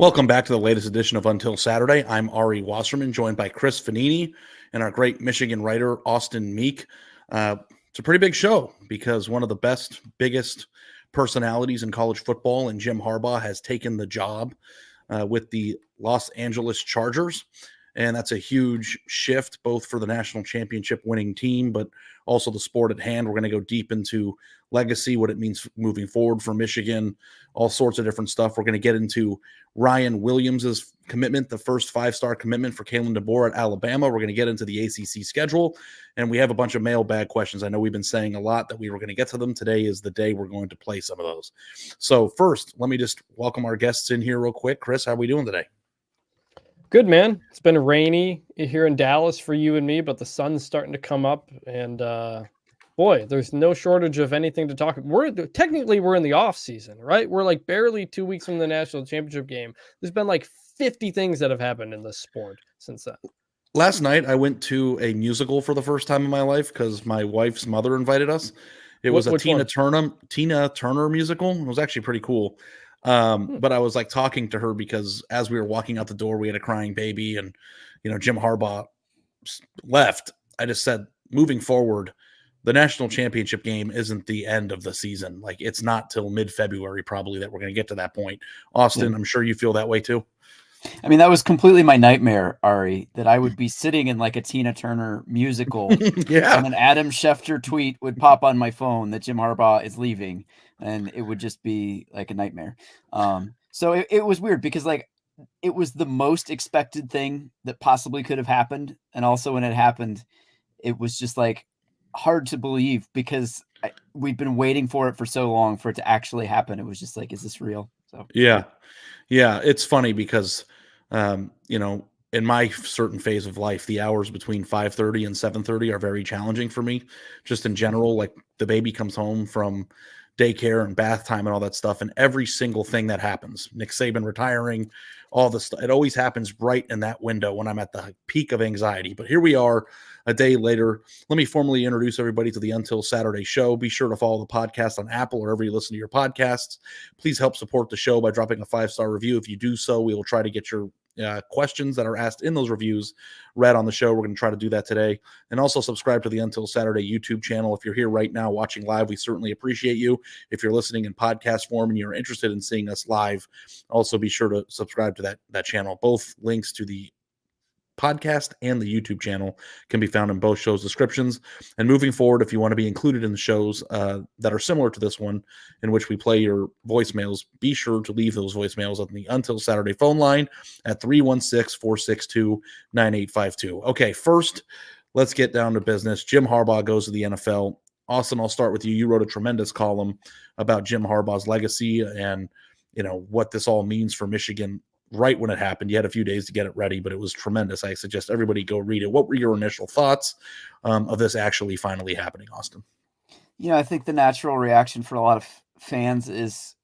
Welcome back to the latest edition of Until Saturday. I'm Ari Wasserman, joined by Chris Fanini and our great Michigan writer, Austin Meek. It's a pretty big show because one of the biggest personalities in college football, and Jim Harbaugh, has taken the job with the Los Angeles Chargers. And that's a huge shift, both for the national championship winning team, but also the sport at hand. We're going to go deep into legacy, what it means moving forward for Michigan, all sorts of different stuff. We're going to get into Ryan Williams's commitment, the first 5-star commitment for Kalen DeBoer at Alabama. We're going to get into the ACC schedule, and we have a bunch of mailbag questions. I know we've been saying a lot that we were going to get to them. Today is the day we're going to play some of those. So first, let me just welcome our guests in here real quick. Chris, how are we doing today? Good, man. It's been rainy here in Dallas for you and me, but the sun's starting to come up, and boy, there's no shortage of anything to talk about. We're in the off season, right? We're like barely 2 weeks from the national championship game. There's been like 50 things that have happened in this sport since then. Last night, I went to a musical for the first time in my life because my wife's mother invited us. It was a Tina Turner musical. It was actually pretty cool. But I was like talking to her because as we were walking out the door, we had a crying baby, and Jim Harbaugh left. I just said, moving forward, the national championship game isn't the end of the season. Like, it's not till mid-February probably that we're going to get to that point. Austin, I'm sure you feel that way too. I mean, that was completely my nightmare, Ari, that I would be sitting in like a Tina Turner musical Yeah. and an Adam Schefter tweet would pop on my phone that Jim Harbaugh is leaving, and it would just be like a nightmare. So it was weird because like it was the most expected thing that possibly could have happened. And also when it happened, it was just like hard to believe because we'd been waiting for it for so long for it to actually happen. It was just like, is this real? So Yeah. It's funny because, in my certain phase of life, the hours between 5:30 and 7:30 are very challenging for me. Just in general, like the baby comes home from daycare and bath time and all that stuff, and every single thing that happens, Nick Saban retiring, all this stuff, it always happens right in that window when I'm at the peak of anxiety. But here we are a day later. Let me formally introduce everybody to the Until Saturday show. Be sure to follow the podcast on Apple or wherever you listen to your podcasts. Please help support the show by dropping a 5-star review. If you do so, we will try to get your questions that are asked in those reviews read on the show. We're going to try to do that today. And also subscribe to the Until Saturday YouTube channel. If you're here right now watching live, we certainly appreciate you. If you're listening in podcast form and you're interested in seeing us live, also be sure to subscribe to that channel. Both links to the podcast and the YouTube channel can be found in both shows' descriptions. And moving forward, if you want to be included in the shows that are similar to this one, in which we play your voicemails, be sure to leave those voicemails on the Until Saturday phone line at 316-462-9852. Okay, first, let's get down to business. Jim Harbaugh goes to the NFL. Austin, I'll start with you. You wrote a tremendous column about Jim Harbaugh's legacy and what this all means for Michigan right when it happened. You had a few days to get it ready, but it was tremendous. I suggest everybody go read it. What were your initial thoughts of this actually finally happening, Austin? I think the natural reaction for a lot of fans is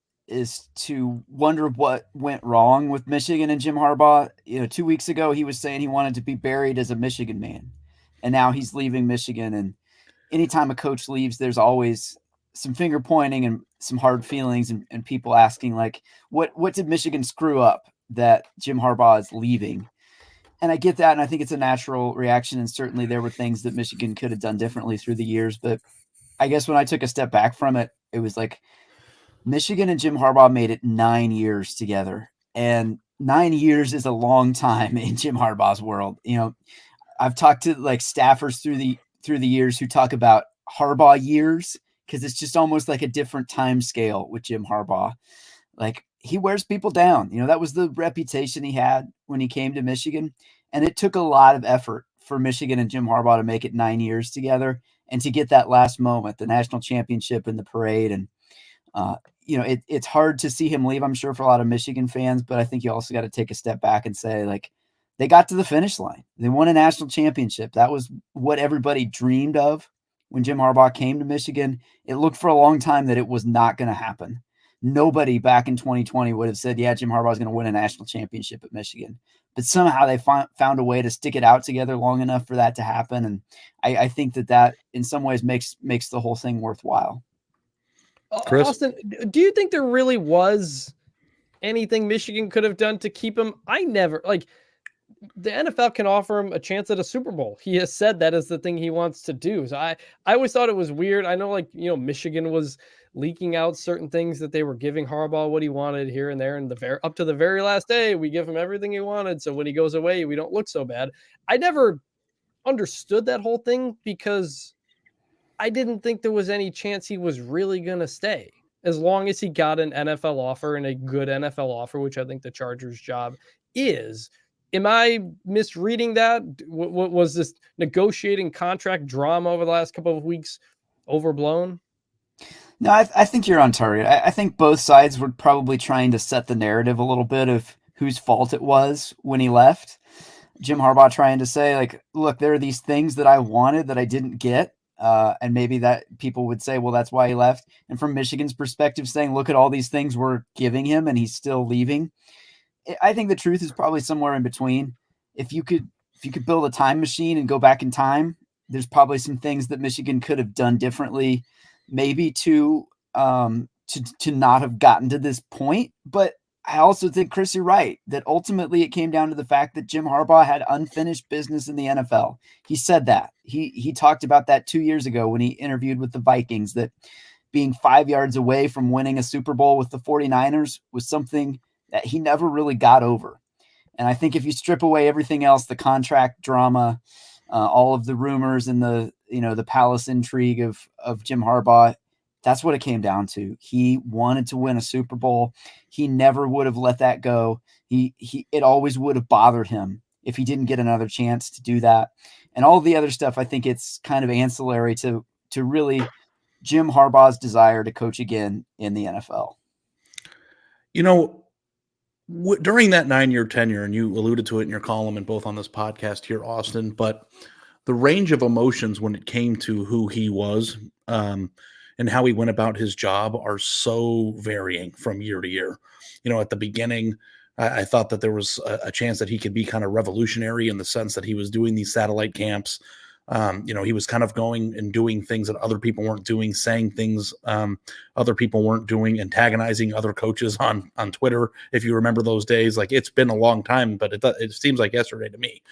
to wonder what went wrong with Michigan and Jim Harbaugh. 2 weeks ago, he was saying he wanted to be buried as a Michigan man, and now he's leaving Michigan. And anytime a coach leaves, there's always some finger pointing and some hard feelings and people asking like, what did Michigan screw up that Jim Harbaugh is leaving? And I get that. And I think it's a natural reaction. And certainly there were things that Michigan could have done differently through the years. But I guess when I took a step back from it, it was like Michigan and Jim Harbaugh made it 9 years together. And 9 years is a long time in Jim Harbaugh's world. I've talked to like staffers through the years who talk about Harbaugh years, because it's just almost like a different time scale with Jim Harbaugh. Like, he wears people down. That was the reputation he had when he came to Michigan. And it took a lot of effort for Michigan and Jim Harbaugh to make it 9 years together and to get that last moment, the national championship and the parade. And, it's hard to see him leave, I'm sure, for a lot of Michigan fans, but I think you also got to take a step back and say, like, they got to the finish line. They won a national championship. That was what everybody dreamed of when Jim Harbaugh came to Michigan. It looked for a long time that it was not going to happen. Nobody back in 2020 would have said, yeah, Jim Harbaugh is going to win a national championship at Michigan. But somehow they found a way to stick it out together long enough for that to happen. And I think that in some ways makes the whole thing worthwhile. Chris? Austin, do you think there really was anything Michigan could have done to keep him. I never like the NFL can offer him a chance at a Super Bowl. He has said that is the thing he wants to do. So I always thought it was weird. I know, like, Michigan was leaking out certain things that they were giving Harbaugh what he wanted here and there. And up to the very last day, we give him everything he wanted. So when he goes away, we don't look so bad. I never understood that whole thing because I didn't think there was any chance he was really going to stay as long as he got an NFL offer and a good NFL offer, which I think the Chargers job is. Am I misreading that? What was this negotiating contract drama over the last couple of weeks overblown? No, I think you're on target. I think both sides were probably trying to set the narrative a little bit of whose fault it was when he left. Jim Harbaugh trying to say, like, look, there are these things that I wanted that I didn't get. And maybe that people would say, well, that's why he left. And from Michigan's perspective, saying, look at all these things we're giving him and he's still leaving. I think the truth is probably somewhere in between. If you could build a time machine and go back in time, there's probably some things that Michigan could have done differently, maybe to not have gotten to this point. But I also think, Chris, you're right, that ultimately it came down to the fact that Jim Harbaugh had unfinished business in the NFL. He said that. He talked about that 2 years ago when he interviewed with the Vikings, that being 5 yards away from winning a Super Bowl with the 49ers was something that he never really got over. And I think if you strip away everything else, the contract drama, all of the rumors and the palace intrigue of Jim Harbaugh, that's what it came down to. He wanted to win a Super Bowl. He never would have let that go. It always would have bothered him if he didn't get another chance to do that. And all the other stuff, I think it's kind of ancillary to really Jim Harbaugh's desire to coach again in the NFL. During that 9-year tenure, and you alluded to it in your column and both on this podcast here, Austin, but the range of emotions when it came to who he was and how he went about his job are so varying from year to year. At the beginning, I thought that there was a chance that he could be kind of revolutionary in the sense that he was doing these satellite camps. He was kind of going and doing things that other people weren't doing, saying things other people weren't doing, antagonizing other coaches on Twitter. If you remember those days, like, it's been a long time, but it seems like yesterday to me.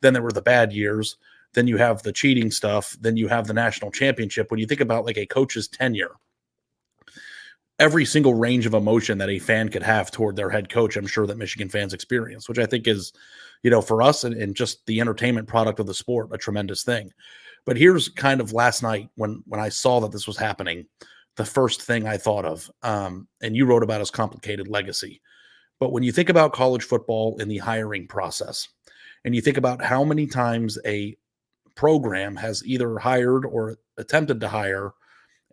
Then there were the bad years. Then you have the cheating stuff. Then you have the national championship. When you think about like a coach's tenure, every single range of emotion that a fan could have toward their head coach, I'm sure that Michigan fans experience, which I think is, for us and just the entertainment product of the sport, a tremendous thing. But here's kind of last night when I saw that this was happening, the first thing I thought of, and you wrote about his complicated legacy. But when you think about college football in the hiring process, and you think about how many times a program has either hired or attempted to hire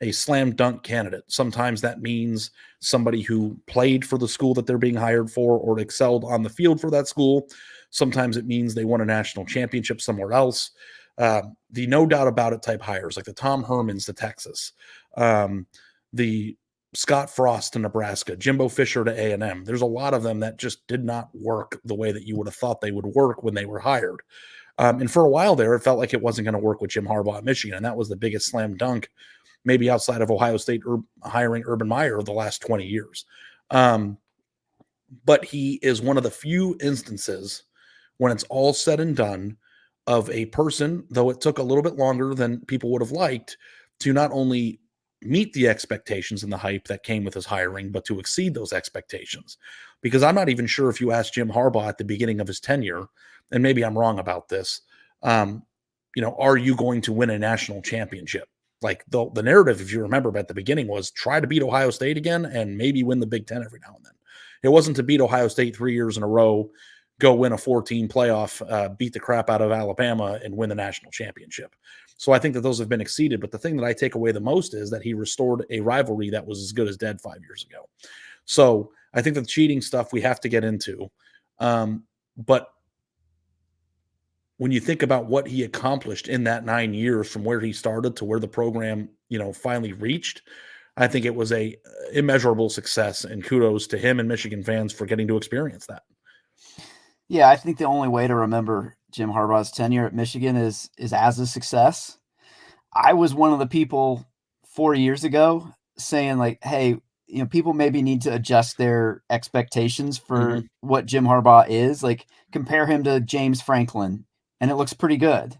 a slam dunk candidate. Sometimes that means somebody who played for the school that they're being hired for or excelled on the field for that school. Sometimes it means they won a national championship somewhere else. The no doubt about it type hires, like the Tom Hermans to Texas, the Scott Frost to Nebraska, Jimbo Fisher to A&M. There's a lot of them that just did not work the way that you would have thought they would work when they were hired. And for a while there, it felt like it wasn't going to work with Jim Harbaugh at Michigan. And that was the biggest slam dunk, maybe outside of Ohio State hiring Urban Meyer the last 20 years. But he is one of the few instances when it's all said and done of a person, though it took a little bit longer than people would have liked, to not only meet the expectations and the hype that came with his hiring, but to exceed those expectations. Because I'm not even sure if you asked Jim Harbaugh at the beginning of his tenure, and maybe I'm wrong about this, are you going to win a national championship? Like the narrative, if you remember at the beginning, was try to beat Ohio State again and maybe win the Big Ten every now and then. It wasn't to beat Ohio State 3 years in a row, go win a 14 playoff, beat the crap out of Alabama and win the national championship. So I think that those have been exceeded. But the thing that I take away the most is that he restored a rivalry that was as good as dead 5 years ago. So I think the cheating stuff we have to get into. But when you think about what he accomplished in that 9 years from where he started to where the program, finally reached, I think it was a immeasurable success, and kudos to him and Michigan fans for getting to experience that. Yeah, I think the only way to remember Jim Harbaugh's tenure at Michigan is as a success. I was one of the people 4 years ago saying, like, hey, people maybe need to adjust their expectations for what Jim Harbaugh is. Like, compare him to James Franklin, and it looks pretty good.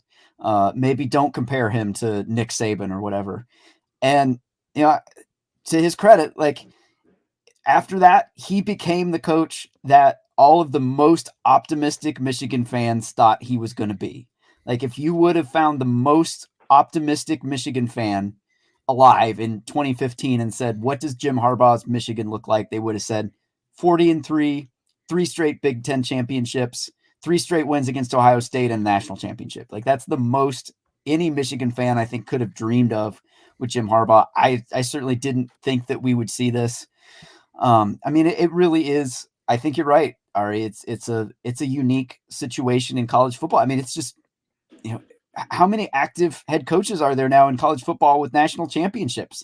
Maybe don't compare him to Nick Saban or whatever. And, to his credit, like, after that, he became the coach that all of the most optimistic Michigan fans thought he was going to be. Like, if you would have found the most optimistic Michigan fan alive in 2015 and said, what does Jim Harbaugh's Michigan look like? They would have said 40-3, 3 straight Big Ten championships, 3 straight wins against Ohio State, and a national championship. Like, that's the most any Michigan fan, I think, could have dreamed of with Jim Harbaugh. I certainly didn't think that we would see this. I mean, it really is. I think you're right, Ari. It's a unique situation in college football. I mean, it's just, how many active head coaches are there now in college football with national championships?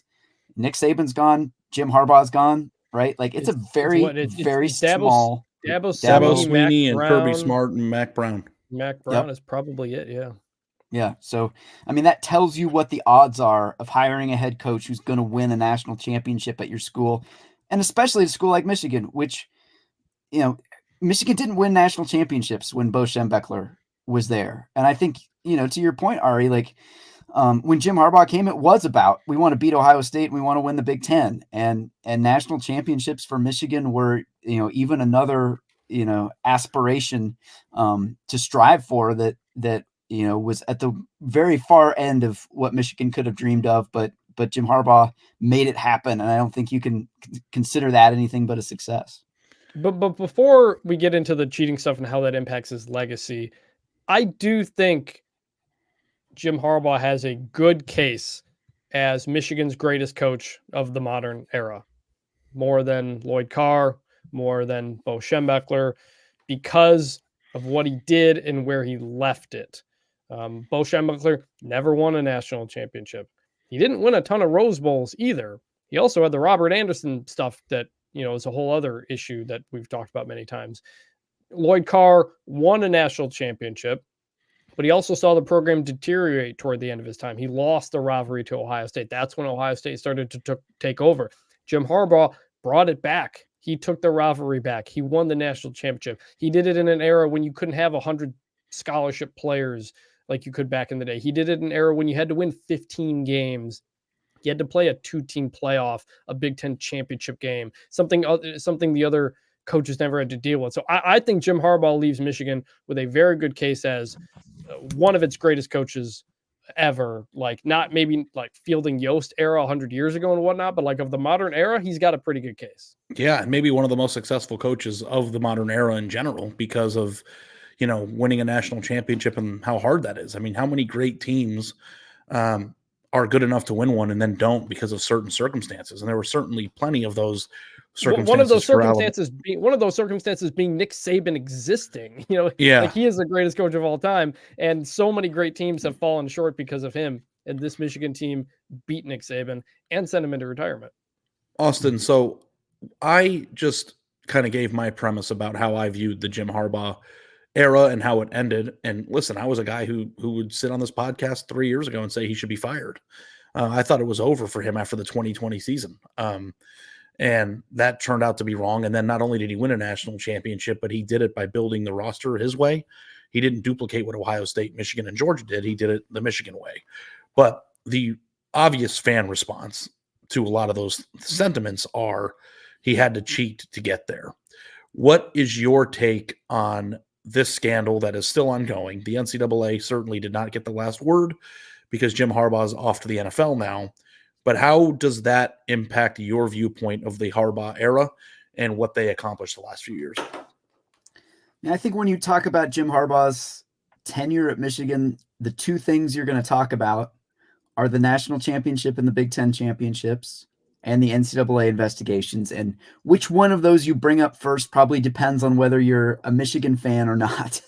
Nick Saban's gone. Jim Harbaugh's gone, right? Like, it's a very small. Dabo Sweeney and Brown, Kirby Smart and Mac Brown. Mac Brown is probably it, yeah. Yeah, so, I mean, that tells you what the odds are of hiring a head coach who's going to win a national championship at your school, and especially a school like Michigan, which, Michigan didn't win national championships when Bo Schembechler was there. And I think, to your point, Ari, like, when Jim Harbaugh came, it was about, we want to beat Ohio State and we want to win the Big Ten, and national championships for Michigan were, even another, aspiration to strive for that was at the very far end of what Michigan could have dreamed of, but Jim Harbaugh made it happen. And I don't think you can consider that anything but a success. But before we get into the cheating stuff and how that impacts his legacy, I do think Jim Harbaugh has a good case as Michigan's greatest coach of the modern era, more than Lloyd Carr, more than Bo Schembechler, because of what he did and where he left it. Bo Schembechler never won a national championship. He didn't win a ton of Rose Bowls either. He also had the Robert Anderson stuff that, is a whole other issue that we've talked about many times. Lloyd Carr won a national championship, but he also saw the program deteriorate toward the end of his time. He lost the rivalry to Ohio State. That's when Ohio State started to take over. Jim Harbaugh brought it back. He took the rivalry back. He won the national championship. He did it in an era when you couldn't have 100 scholarship players like you could back in the day. He did it in an era when you had to win 15 games. You had to play a 2-team playoff, a Big Ten championship game, something the other coaches never had to deal with. So I think Jim Harbaugh leaves Michigan with a very good case as one of its greatest coaches ever. Like, not maybe like Fielding Yost era 100 years ago and whatnot, but like of the modern era, he's got a pretty good case. Yeah, maybe one of the most successful coaches of the modern era in general because of, winning a national championship and how hard that is. I mean, how many great teams are good enough to win one and then don't because of certain circumstances? And there were certainly plenty of those circumstances. One of those circumstances being Nick Saban existing. Yeah, like, he is the greatest coach of all time, and so many great teams have fallen short because of him. And this Michigan team beat Nick Saban and sent him into retirement. Austin, so I just kind of gave my premise about how I viewed the Jim Harbaugh era and how it ended. And listen, I was a guy who would sit on this podcast 3 years ago and say he should be fired. I thought it was over for him after the 2020 season. And that turned out to be wrong. And then not only did he win a national championship, but he did it by building the roster his way. He didn't duplicate what Ohio State, Michigan, and Georgia did. He did it the Michigan way. But the obvious fan response to a lot of those sentiments are he had to cheat to get there. What is your take on this scandal that is still ongoing? The NCAA certainly did not get the last word because Jim Harbaugh is off to the NFL now. But how does that impact your viewpoint of the Harbaugh era and what they accomplished the last few years? I think when you talk about Jim Harbaugh's tenure at Michigan, the two things you're going to talk about are the national championship and the Big Ten championships and the NCAA investigations. And which one of those you bring up first probably depends on whether you're a Michigan fan or not,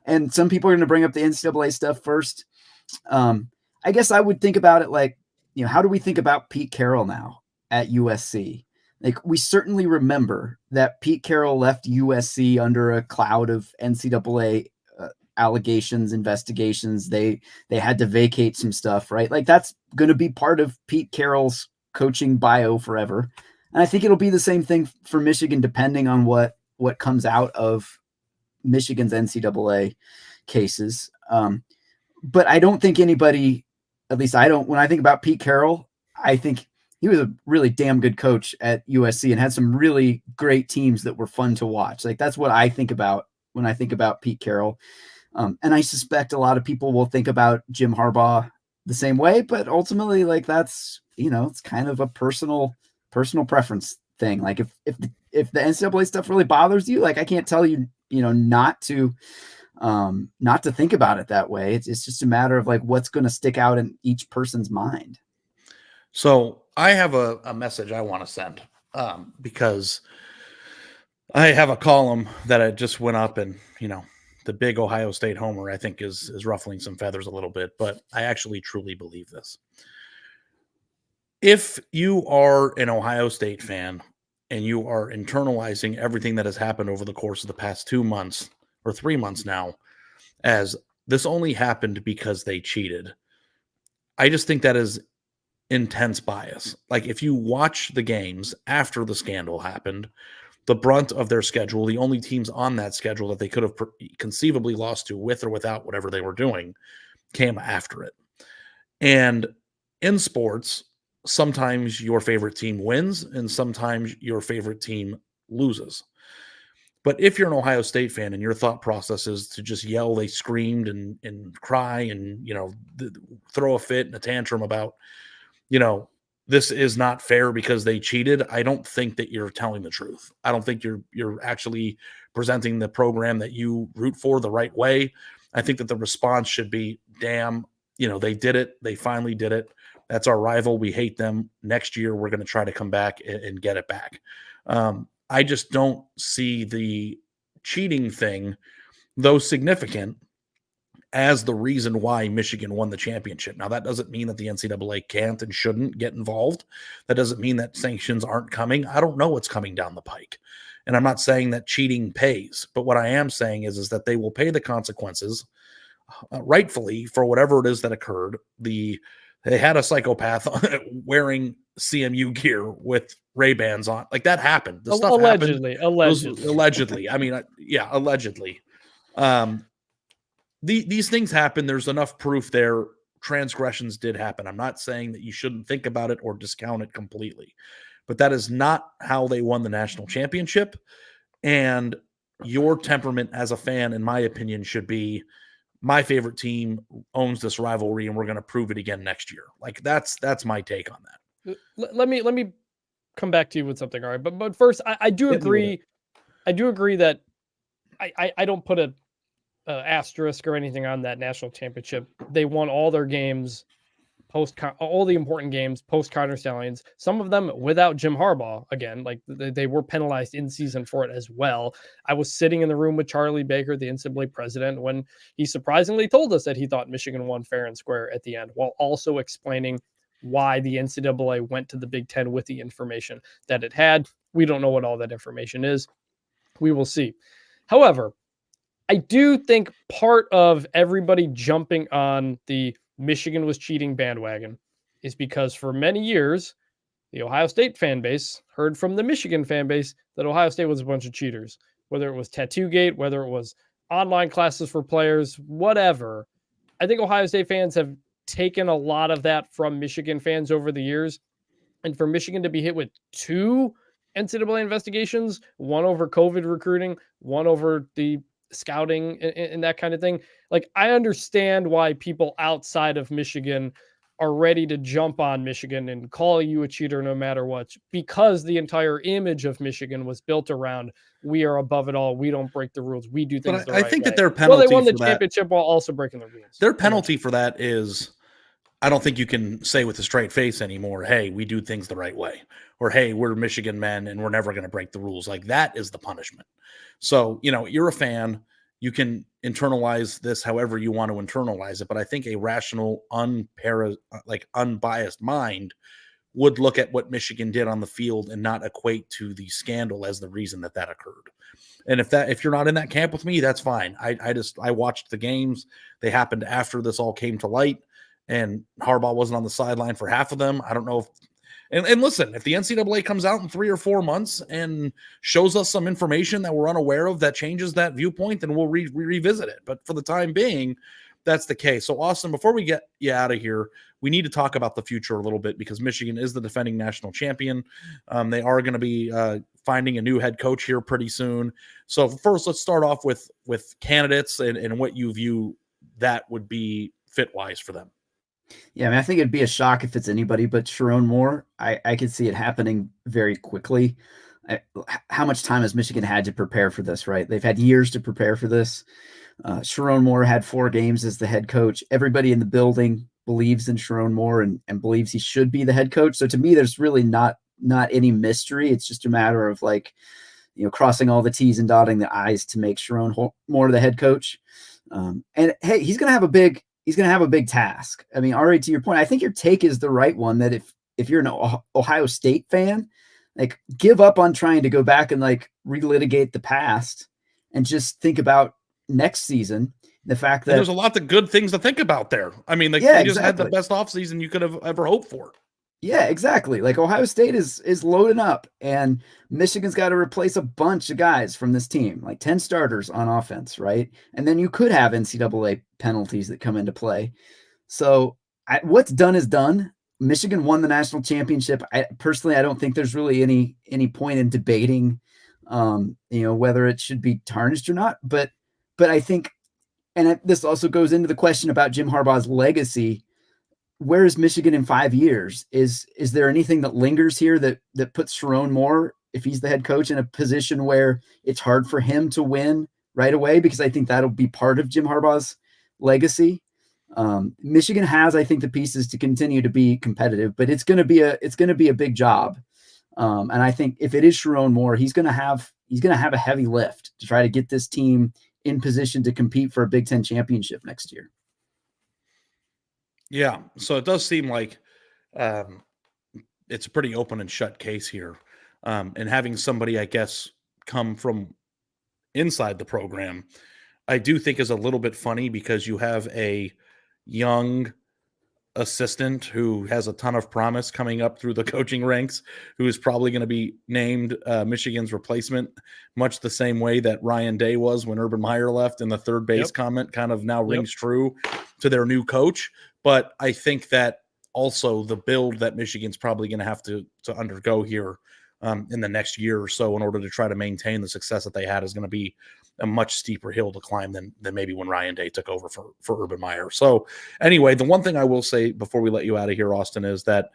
and some people are going to bring up the NCAA stuff first. I guess I would think about it like, how do we think about Pete Carroll now at USC? Like, we certainly remember that Pete Carroll left USC under a cloud of NCAA allegations, investigations. They had to vacate some stuff, right? Like, that's going to be part of Pete Carroll's coaching bio forever. And I think it'll be the same thing for Michigan, depending on what comes out of Michigan's NCAA cases. But I don't think anybody, at least I don't, when I think about Pete Carroll, I think he was a really damn good coach at USC and had some really great teams that were fun to watch. Like, that's what I think about when I think about Pete Carroll. And I suspect a lot of people will think about Jim Harbaugh the same way, but ultimately, like, that's, it's kind of a personal preference thing. Like, if the NCAA stuff really bothers you, like, I can't tell you, not to think about it that way. It's just a matter of like what's going to stick out in each person's mind. So I have a message I want to send because I have a column that I just went up, and the big Ohio State homer, I think, is ruffling some feathers a little bit, but I actually truly believe this. If you are an Ohio State fan and you are internalizing everything that has happened over the course of the past 2 months or 3 months now, as this only happened because they cheated, I just think that is intense bias. Like, if you watch the games after the scandal happened, the brunt of their schedule, the only teams on that schedule that they could have conceivably lost to with or without whatever they were doing, came after it. And in sports, sometimes your favorite team wins and sometimes your favorite team loses. But if you're an Ohio State fan and your thought process is to just yell they screamed and cry and, throw a fit and a tantrum about, this is not fair because they cheated, I don't think that you're telling the truth. I don't think you're actually presenting the program that you root for the right way. I think that the response should be, damn, they did it. They finally did it. That's our rival. We hate them. Next year, we're going to try to come back and get it back. I just don't see the cheating thing, though significant, as the reason why Michigan won the championship. Now, that doesn't mean that the NCAA can't and shouldn't get involved. That doesn't mean that sanctions aren't coming. I don't know what's coming down the pike. And I'm not saying that cheating pays, but what I am saying is that they will pay the consequences rightfully for whatever it is that occurred. They had a psychopath wearing CMU gear with Ray-Bans on. Like, that happened. The stuff allegedly. Allegedly. I mean, yeah, allegedly. These things happen. There's enough proof there. Transgressions did happen. I'm not saying that you shouldn't think about it or discount it completely, but that is not how they won the national championship. And your temperament as a fan, in my opinion, should be, my favorite team owns this rivalry and we're going to prove it again next year. Like, that's my take on that. Let me come back to you with something. All right. But first, I do agree. I do agree that I don't put a asterisk or anything on that national championship. They won all their games all the important games post Connor Stallions, some of them without Jim Harbaugh. Again, like they were penalized in season for it as well. I was sitting in the room with Charlie Baker, the NCAA president, when he surprisingly told us that he thought Michigan won fair and square at the end, while also explaining why the NCAA went to the Big Ten with the information that it had. We don't know what all that information is. We will see. However, I do think part of everybody jumping on the Michigan was cheating bandwagon is because for many years, the Ohio State fan base heard from the Michigan fan base that Ohio State was a bunch of cheaters, whether it was Tattoo-gate, whether it was online classes for players, whatever. I think Ohio State fans have taken a lot of that from Michigan fans over the years. And for Michigan to be hit with 2 NCAA investigations, one over COVID recruiting, one over the scouting and that kind of thing. Like, I understand why people outside of Michigan are ready to jump on Michigan and call you a cheater no matter what, because the entire image of Michigan was built around, we are above it all. We don't break the rules. We do things the right way. I think that their penalty they won the for championship while also breaking the rules. Their penalty for that is, I don't think you can say with a straight face anymore, hey, we do things the right way, or hey, we're Michigan men and we're never going to break the rules. Like, that is the punishment. So, you're a fan. You can internalize this however you want to internalize it, but I think a rational, unbiased mind would look at what Michigan did on the field and not equate to the scandal as the reason that occurred. And if you're not in that camp with me, that's fine. I watched the games. They happened after this all came to light, and Harbaugh wasn't on the sideline for half of them. I don't know if And listen, if the NCAA comes out in 3 or 4 months and shows us some information that we're unaware of that changes that viewpoint, then we'll revisit it. But for the time being, that's the case. So, Austin, before we get you out of here, we need to talk about the future a little bit because Michigan is the defending national champion. They are going to be finding a new head coach here pretty soon. So first, let's start off with candidates and what you view that would be fit-wise for them. Yeah, I mean, I think it'd be a shock if it's anybody but Sherrone Moore. I could see it happening very quickly. How much time has Michigan had to prepare for this, right? They've had years to prepare for this. Sherrone Moore had 4 games as the head coach. Everybody in the building believes in Sherrone Moore and believes he should be the head coach. So to me, there's really not any mystery. It's just a matter of crossing all the T's and dotting the I's to make Sherrone Moore the head coach. And hey, he's going to have a big task. I mean, Ari, to your point, I think your take is the right one that if you're an Ohio State fan, give up on trying to go back and relitigate the past and just think about next season. The fact that there's a lot of good things to think about there. I mean, they just had the best offseason you could have ever hoped for. Yeah, exactly. Ohio State is loading up, and Michigan's got to replace a bunch of guys from this team, 10 starters on offense, right? And then you could have NCAA penalties that come into play. So what's done is done. Michigan won the national championship. I don't think there's really any point in debating, whether it should be tarnished or not. But I think, and this also goes into the question about Jim Harbaugh's legacy. Where is Michigan in 5 years? Is there anything that lingers here that puts Sherrone Moore, if he's the head coach, in a position where it's hard for him to win right away? Because I think that'll be part of Jim Harbaugh's legacy. Michigan has, I think, the pieces to continue to be competitive, but it's going to be a big job. And I think if it is Sherrone Moore, he's going to have a heavy lift to try to get this team in position to compete for a Big Ten championship next year. Yeah, so it does seem like it's a pretty open and shut case here. And having somebody, I guess, come from inside the program, I do think is a little bit funny because you have a young assistant who has a ton of promise coming up through the coaching ranks, who is probably going to be named Michigan's replacement, much the same way that Ryan Day was when Urban Meyer left, and the third base comment kind of now rings true to their new coach. But I think that also the build that Michigan's probably going to have to undergo here in the next year or so in order to try to maintain the success that they had is going to be a much steeper hill to climb than maybe when Ryan Day took over for Urban Meyer. So anyway, the one thing I will say before we let you out of here, Austin, is that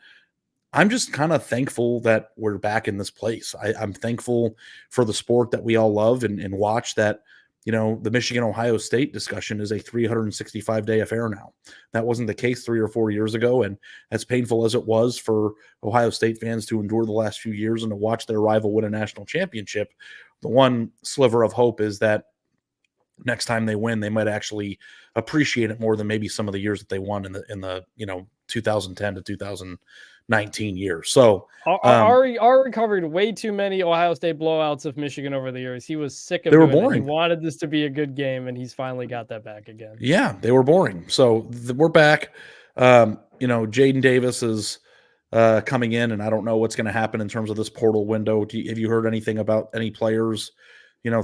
I'm just kind of thankful that we're back in this place. I'm thankful for the sport that we all love and watch, that, the Michigan-Ohio State discussion is a 365-day affair now. That wasn't the case 3 or 4 years ago, and as painful as it was for Ohio State fans to endure the last few years and to watch their rival win a national championship, the one sliver of hope is that next time they win, they might actually appreciate it more than maybe some of the years that they won in the 2010 to 2019 years. So Ari covered way too many Ohio State blowouts of Michigan over the years. He was sick of they were doing boring. It. He wanted this to be a good game, and he's finally got that back again. Yeah, they were boring. So we're back. Jaden Davis is coming in, and I don't know what's going to happen in terms of this portal window. Have you heard anything about any players,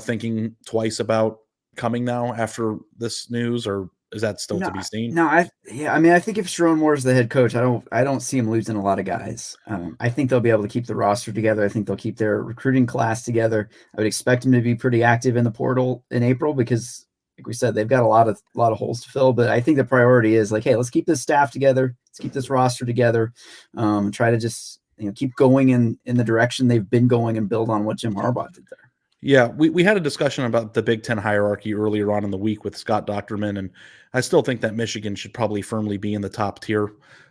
thinking twice about coming now after this news, or is that still to be seen? No, I think if Sherrone Moore is the head coach, I don't see him losing a lot of guys. I think they'll be able to keep the roster together. I think they'll keep their recruiting class together. I would expect them to be pretty active in the portal in April because, like we said, they've got a lot of holes to fill. But I think the priority is hey, let's keep this staff together. Let's keep this roster together. Try to just keep going in the direction they've been going and build on what Jim Harbaugh did there. Yeah, we had a discussion about the Big Ten hierarchy earlier on in the week with Scott Docterman, and I still think that Michigan should probably firmly be in the top tier.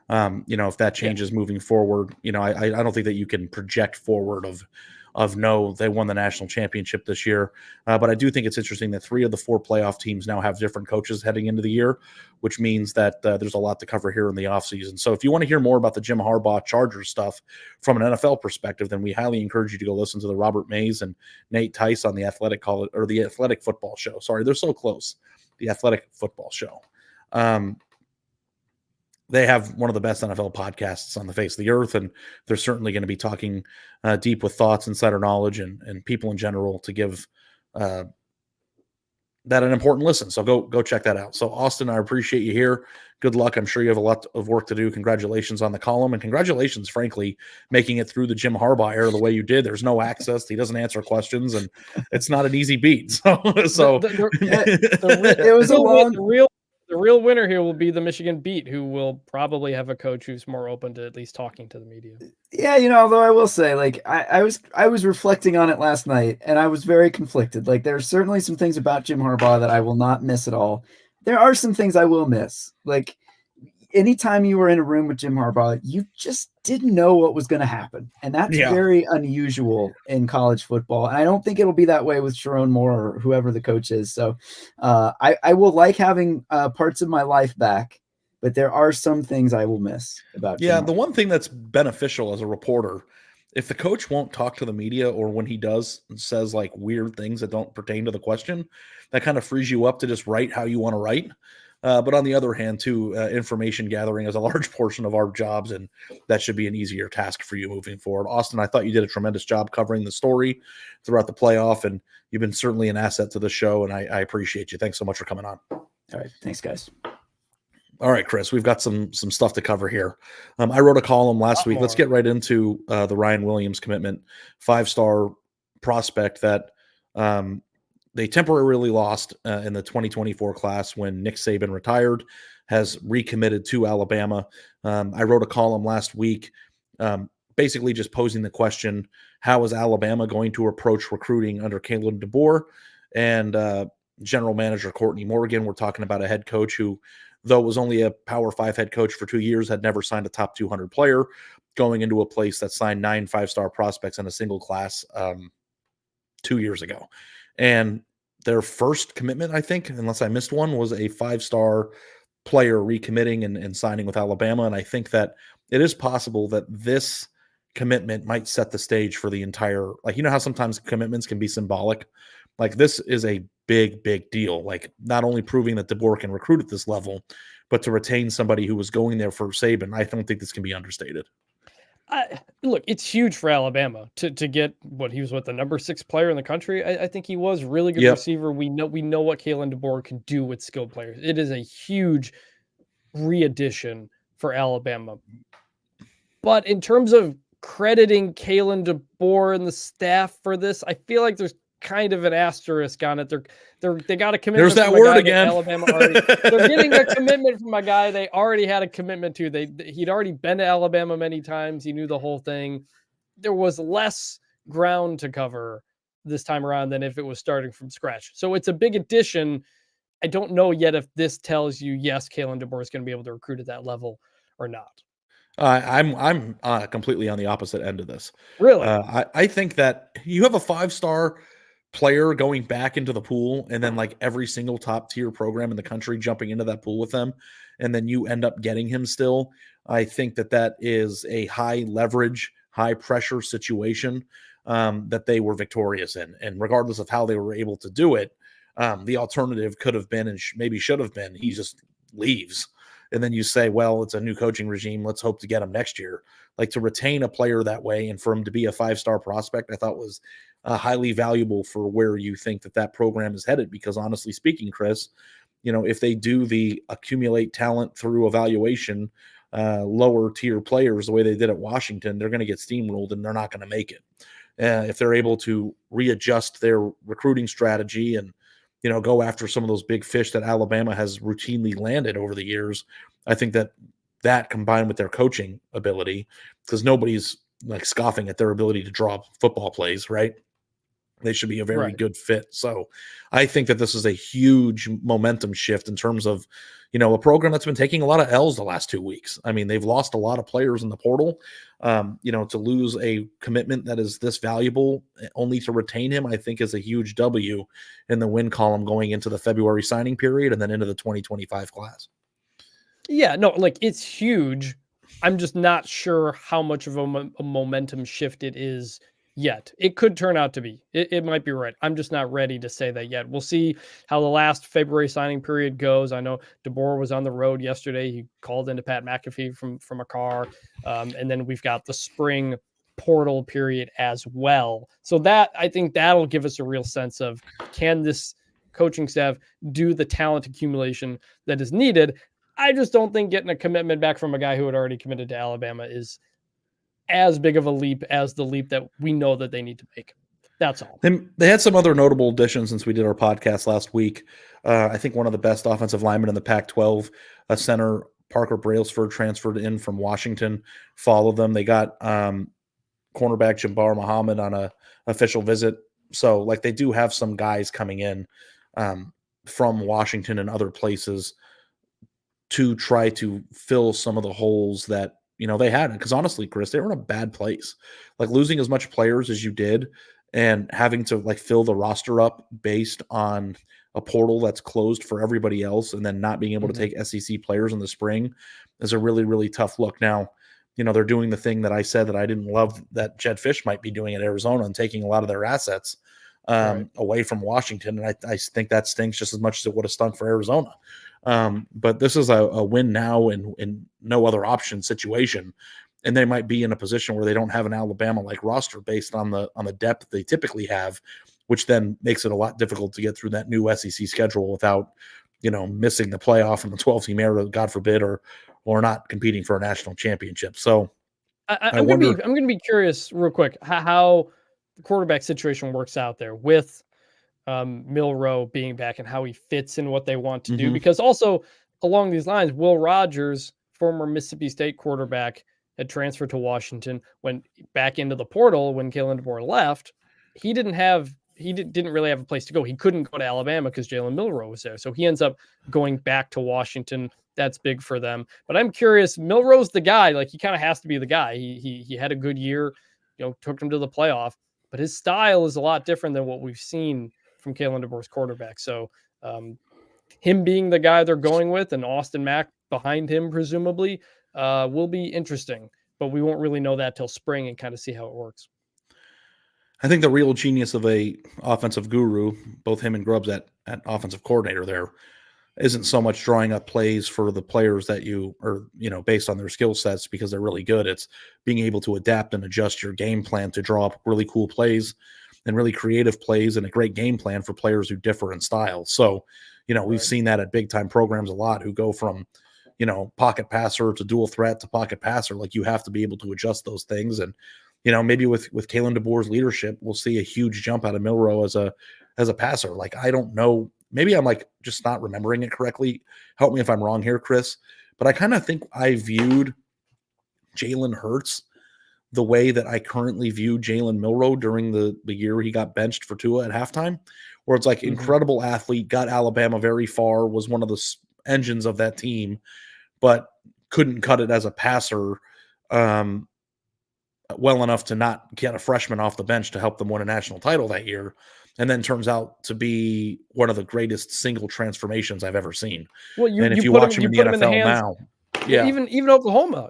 If that changes moving forward, I don't think that you can project forward of no, they won the national championship this year. But I do think it's interesting that 3 of the 4 playoff teams now have different coaches heading into the year, which means that there's a lot to cover here in the offseason. So if you want to hear more about the Jim Harbaugh Chargers stuff from an NFL perspective, then we highly encourage you to go listen to the Robert Mays and Nate Tice on the Athletic Football Show. Sorry, they're so close. The Athletic Football Show. they have one of the best NFL podcasts on the face of the earth, and they're certainly going to be talking deep with thoughts, insider knowledge, and people in general to give that an important listen. So go check that out. So Austin, I appreciate you here. Good luck. I'm sure you have a lot of work to do. Congratulations on the column, and congratulations, frankly, making it through the Jim Harbaugh era the way you did. There's no access. He doesn't answer questions, and it's not an easy beat. So it was a long. The real winner here will be the Michigan beat, who will probably have a coach who's more open to at least talking to the media. Yeah, although I will say, like, I was reflecting on it last night, and I was very conflicted. Like, there are certainly some things about Jim Harbaugh that I will not miss at all. There are some things I will miss. Like, anytime you were in a room with Jim Harbaugh, you just didn't know what was going to happen. And that's very unusual in college football. And I don't think it'll be that way with Sherrone Moore or whoever the coach is. So I will like having parts of my life back, but there are some things I will miss about Jim Harbaugh. The one thing that's beneficial as a reporter, if the coach won't talk to the media, or when he does and says like weird things that don't pertain to the question, that kind of frees you up to just write how you want to write. But on the other hand, too, information gathering is a large portion of our jobs, and that should be an easier task for you moving forward. Austin, I thought you did a tremendous job covering the story throughout the playoff, and you've been certainly an asset to the show, and I appreciate you. Thanks so much for coming on. All right. Thanks, guys. All right, Chris, we've got some stuff to cover here. I wrote a column last week. Let's get right into the Ryan Williams commitment, 5-star prospect that they temporarily lost in the 2024 class when Nick Saban retired, has recommitted to Alabama. I wrote a column last week basically just posing the question, how is Alabama going to approach recruiting under Kalen DeBoer and general manager Courtney Morgan? We're talking about a head coach who, though was only a Power 5 head coach for 2 years, had never signed a top 200 player, going into a place that signed 9 5-star prospects in a single class 2 years ago. And their first commitment, I think, unless I missed one, was a 5-star player recommitting and signing with Alabama. And I think that it is possible that this commitment might set the stage for the entire, like, how sometimes commitments can be symbolic. Like, this is a big, big deal. Like, not only proving that DeBoer can recruit at this level, but to retain somebody who was going there for Saban. I don't think this can be understated. Look, it's huge for Alabama to get what he was the number 6 player in the country. I think he was really good receiver. We know what Kalen DeBoer can do with skilled players. It is a huge re-addition for Alabama. But in terms of crediting Kalen DeBoer and the staff for this, I feel like there's kind of an asterisk on it. They got a commitment. There's that from word again. Alabama they're getting a commitment from a guy they already had a commitment to. He'd already been to Alabama many times. He knew the whole thing. There was less ground to cover this time around than if it was starting from scratch. So it's a big addition. I don't know yet if this tells you, yes, Kalen DeBoer is going to be able to recruit at that level or not. I'm completely on the opposite end of this. Really? I think that you have a 5-star player going back into the pool, and then like every single top tier program in the country jumping into that pool with them, and then you end up getting him still. I think that is a high leverage, high pressure situation that they were victorious in. And regardless of how they were able to do it, the alternative could have been, and maybe should have been, he just leaves. And then you say, well, it's a new coaching regime. Let's hope to get him next year. Like, to retain a player that way and for him to be a 5-star prospect, I thought was highly valuable for where you think that program is headed. Because honestly speaking, Chris, if they do the accumulate talent through evaluation, lower tier players the way they did at Washington, they're going to get steamrolled and they're not going to make it. If they're able to readjust their recruiting strategy and go after some of those big fish that Alabama has routinely landed over the years, I think that combined with their coaching ability, because nobody's like scoffing at their ability to draw football plays, right? They should be a very good fit. So I think that this is a huge momentum shift in terms of, a program that's been taking a lot of L's the last 2 weeks. I mean, they've lost a lot of players in the portal. To lose a commitment that is this valuable only to retain him, I think is a huge W in the win column going into the February signing period and then into the 2025 class. Yeah, no, like, it's huge. I'm just not sure how much of a momentum shift it is yet. It could turn out to be. It might be right. I'm just not ready to say that yet. We'll see how the last February signing period goes. I know DeBoer was on the road yesterday. He called into Pat McAfee from a car. And then we've got the spring portal period as well. So that, I think that'll give us a real sense of, can this coaching staff do the talent accumulation that is needed? I just don't think getting a commitment back from a guy who had already committed to Alabama is as big of a leap as the leap that we know that they need to make. That's all. They had some other notable additions since we did our podcast last week. I think one of the best offensive linemen in the Pac-12, a center, Parker Brailsford, transferred in from Washington, followed them. They got cornerback Jabbar Muhammad on a official visit. So like they do have some guys coming in from Washington and other places to try to fill some of the holes that, you know, they had. Because honestly, Chris, they were in a bad place. Like losing as much players as you did and having to like fill the roster up based on a portal that's closed for everybody else and then not being able to take SEC players in the spring is a really, really tough look. Now, you know, they're doing the thing that I said that I didn't love that Jed Fish might be doing at Arizona and taking a lot of their assets away from Washington. And I think that stinks just as much as it would have stunk for Arizona. But this is a win now in no other option situation. And they might be in a position where they don't have an Alabama-like roster based on the depth they typically have, which then makes it a lot difficult to get through that new SEC schedule without, you know, missing the playoff in the 12-team era, God forbid, or not competing for a national championship. So I'm going to be curious real quick how the quarterback situation works out there with Milroe being back and how he fits in what they want to do. Because also along these lines, Will Rogers, former Mississippi State quarterback, had transferred to Washington, went back into the portal when Kalen DeBoer left. He didn't really have a place to go. He couldn't go to Alabama because Jalen Milroe was there. So he ends up going back to Washington. That's big for them. But I'm curious, Milroe's the guy. Like, he kind of has to be the guy. He had a good year, you know, took him to the playoff, but his style is a lot different than what we've seen from Kalen DeBoer's quarterback. So him being the guy they're going with and Austin Mack behind him, presumably, will be interesting, but we won't really know that till spring and kind of see how it works. I think the real genius of a offensive guru, both him and Grubbs at offensive coordinator there, isn't so much drawing up plays for the players that you are, you know, based on their skill sets because they're really good. It's being able to adapt and adjust your game plan to draw up really cool plays and really creative plays and a great game plan for players who differ in style. So, you know, we've seen that at big time programs a lot, who go from, you know, pocket passer to dual threat to pocket passer. Like, you have to be able to adjust those things. And, you know, maybe with Kalen DeBoer's leadership, we'll see a huge jump out of Milroe as a passer. Like, I don't know, maybe I'm like just not remembering it correctly. Help me if I'm wrong here, Chris, but I kind of think I viewed Jalen Hurts the way that I currently view Jalen Milroe during the year he got benched for Tua at halftime, where it's like incredible athlete, got Alabama very far, was one of the engines of that team, but couldn't cut it as a passer well enough to not get a freshman off the bench to help them win a national title that year. And then turns out to be one of the greatest single transformations I've ever seen. Well, and if you watch him in the NFL now, even Oklahoma,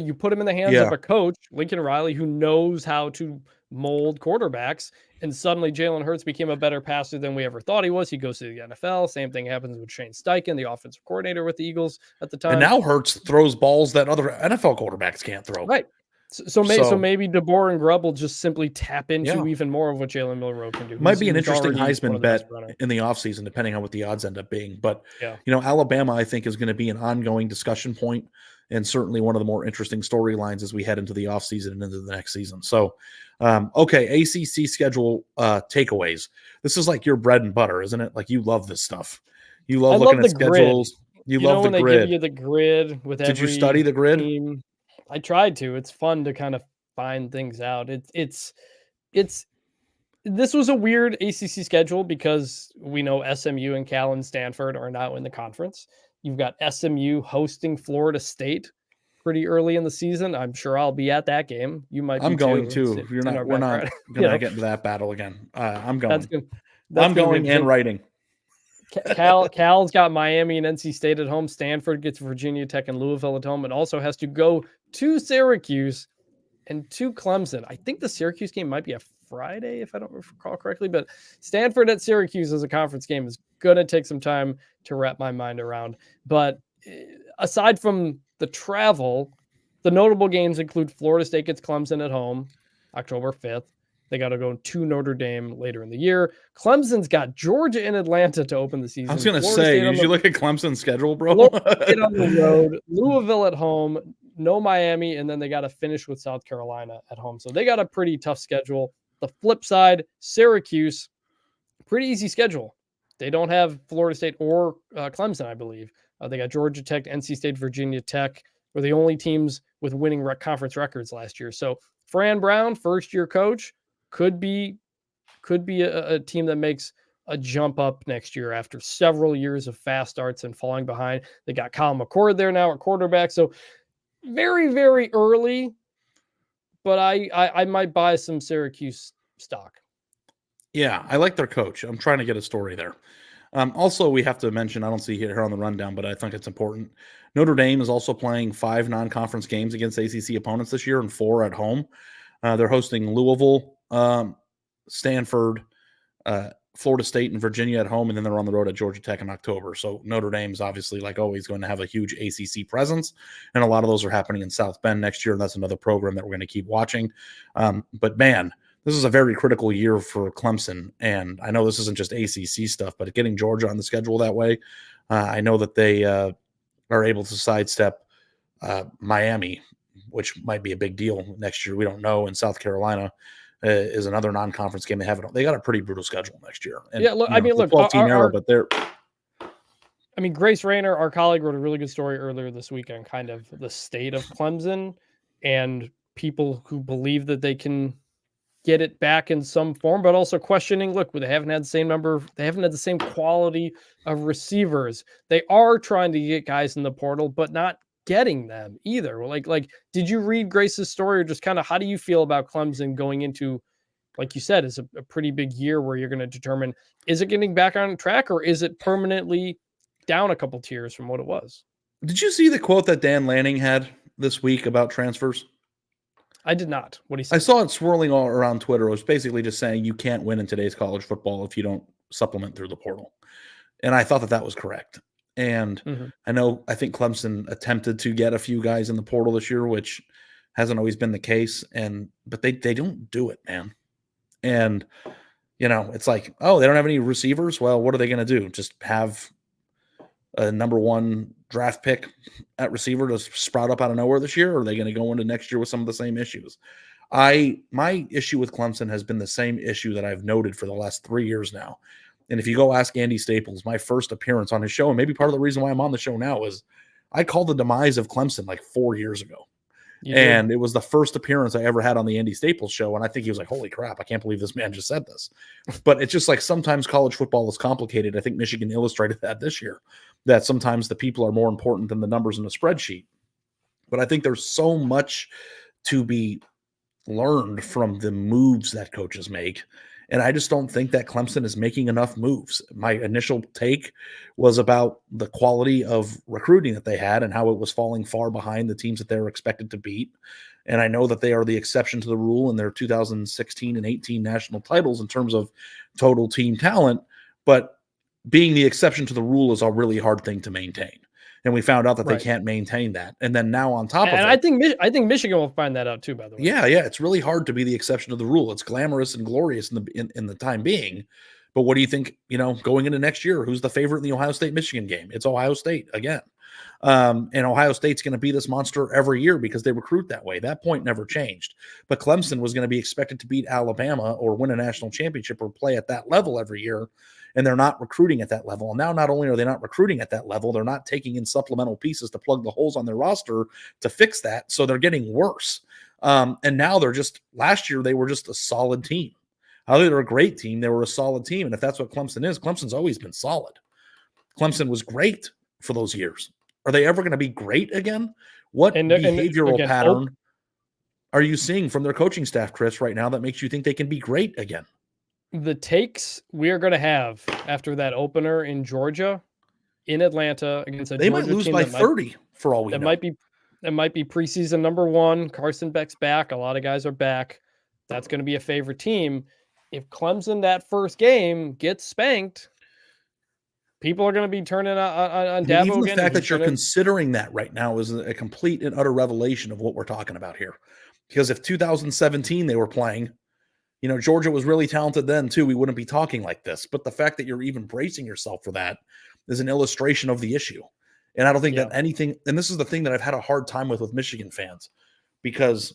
you put him in the hands of a coach, Lincoln Riley, who knows how to mold quarterbacks, and suddenly Jalen Hurts became a better passer than we ever thought he was. He goes to the NFL. Same thing happens with Shane Steichen, the offensive coordinator with the Eagles at the time. And now Hurts throws balls that other NFL quarterbacks can't throw. Right. So maybe DeBoer and Grubb will just simply tap into even more of what Jalen Milroe can do. Might be an interesting Heisman bet in the offseason, depending on what the odds end up being. But, you know, Alabama, I think, is going to be an ongoing discussion point and certainly one of the more interesting storylines as we head into the offseason and into the next season. So, okay, ACC schedule takeaways. This is like your bread and butter, isn't it? Like, you love this stuff. You love looking at schedules. You love know, the when grid. They give you the grid with every Did you study the grid? Team. I tried to. It's fun to kind of find things out. This was a weird ACC schedule because we know SMU and Cal and Stanford are now in the conference. You've got SMU hosting Florida State pretty early in the season. I'm sure I'll be at that game. You might. I'm going too. We're not going to get into that battle again. I'm going. I'm going and writing. Cal's got Miami and NC State at home. Stanford gets Virginia Tech and Louisville at home, and also has to go to Syracuse and to Clemson. I think the Syracuse game might be a Friday, if I don't recall correctly, but Stanford at Syracuse as a conference game is going to take some time to wrap my mind around. But aside from the travel, the notable games include Florida State gets Clemson at home, October 5th. They got to go to Notre Dame later in the year. Clemson's got Georgia and Atlanta to open the season. I was going to say, did you look at Clemson's schedule, bro? Florida State on the road, Louisville at home, no Miami, and then they got to finish with South Carolina at home. So they got a pretty tough schedule. The flip side, Syracuse, pretty easy schedule. They don't have Florida State or Clemson, I believe. They got Georgia Tech, NC State, Virginia Tech were the only teams with winning conference records last year. So Fran Brown, first-year coach, could be a team that makes a jump up next year after several years of fast starts and falling behind. They got Kyle McCord there now at quarterback. So very, very early, but I might buy some Syracuse stock. Yeah, I like their coach. I'm trying to get a story there. Also, we have to mention, I don't see it here on the rundown, but I think it's important. Notre Dame is also playing 5 non-conference games against ACC opponents this year and 4 at home. They're hosting Louisville, Stanford, Florida State, and Virginia at home, and then they're on the road at Georgia Tech in October. So Notre Dame's obviously, like always, going to have a huge ACC presence, and a lot of those are happening in South Bend next year, and that's another program that we're going to keep watching. But man, this is a very critical year for Clemson, and I know this isn't just ACC stuff, but getting Georgia on the schedule that way, I know that they are able to sidestep Miami, which might be a big deal next year. We don't know. And South Carolina is another non-conference game. They got a pretty brutal schedule next year. And, yeah, look, I mean, look, 12-team era, but they're. I mean, Grace Rayner, our colleague, wrote a really good story earlier this week on kind of the state of Clemson and people who believe that they can get it back in some form, but also questioning, look, they haven't had the same number, they haven't had the same quality of receivers. They are trying to get guys in the portal, but not getting them either. Like, did you read Grace's story, or just kind of how do you feel about Clemson going into, like you said, is a pretty big year where you're going to determine, is it getting back on track or is it permanently down a couple tiers from what it was? Did you see the quote that Dan Lanning had this week about transfers? I did not. What he said. I saw it swirling all around Twitter. It was basically just saying you can't win in today's college football if you don't supplement through the portal. And I thought that was correct. And I think Clemson attempted to get a few guys in the portal this year, which hasn't always been the case. But they don't do it, man. And, it's like, oh, they don't have any receivers. Well, what are they going to do? Just have a number 1 draft pick at receiver to sprout up out of nowhere this year? Or are they going to go into next year with some of the same issues? My issue with Clemson has been the same issue that I've noted for the last 3 years now. And if you go ask Andy Staples, my first appearance on his show, and maybe part of the reason why I'm on the show now, is I called the demise of Clemson like 4 years ago. And it was the first appearance I ever had on the Andy Staples show. And I think he was like, holy crap, I can't believe this man just said this. But it's just like sometimes college football is complicated. I think Michigan illustrated that this year, that sometimes the people are more important than the numbers in the spreadsheet. But I think there's so much to be learned from the moves that coaches make. And I just don't think that Clemson is making enough moves. My initial take was about the quality of recruiting that they had and how it was falling far behind the teams that they were expected to beat. And I know that they are the exception to the rule in their 2016 and 18 national titles in terms of total team talent. But being the exception to the rule is a really hard thing to maintain. And we found out that they can't maintain that. And then now on top of it, I think Michigan will find that out too, by the way. Yeah. It's really hard to be the exception to the rule. It's glamorous and glorious in the time being. But what do you think, going into next year, who's the favorite in the Ohio State-Michigan game? It's Ohio State again. And Ohio State's going to be this monster every year because they recruit that way. That point never changed. But Clemson was going to be expected to beat Alabama or win a national championship or play at that level every year. And they're not recruiting at that level. And now not only are they not recruiting at that level, they're not taking in supplemental pieces to plug the holes on their roster to fix that. So they're getting worse. And now last year they were just a solid team. They were a great team. They were a solid team. And if that's what Clemson is, Clemson's always been solid. Clemson was great for those years. Are they ever going to be great again? What behavioral pattern are you seeing from their coaching staff, Chris, right now that makes you think they can be great again? The takes we are going to have after that opener in Georgia, in Atlanta against a they Georgia might lose team by 30 for all we know. Might be It might be preseason number 1. Carson Beck's back. A lot of guys are back. That's going to be a favorite team. If Clemson that first game gets spanked, people are going to be turning on Dabo even the again. fact that you're considering that right now is a complete and utter revelation of what we're talking about here. Because if 2017 they were playing, Georgia was really talented then too, we wouldn't be talking like this. But the fact that you're even bracing yourself for that is an illustration of the issue. And I don't think that anything, and this is the thing that I've had a hard time with Michigan fans, because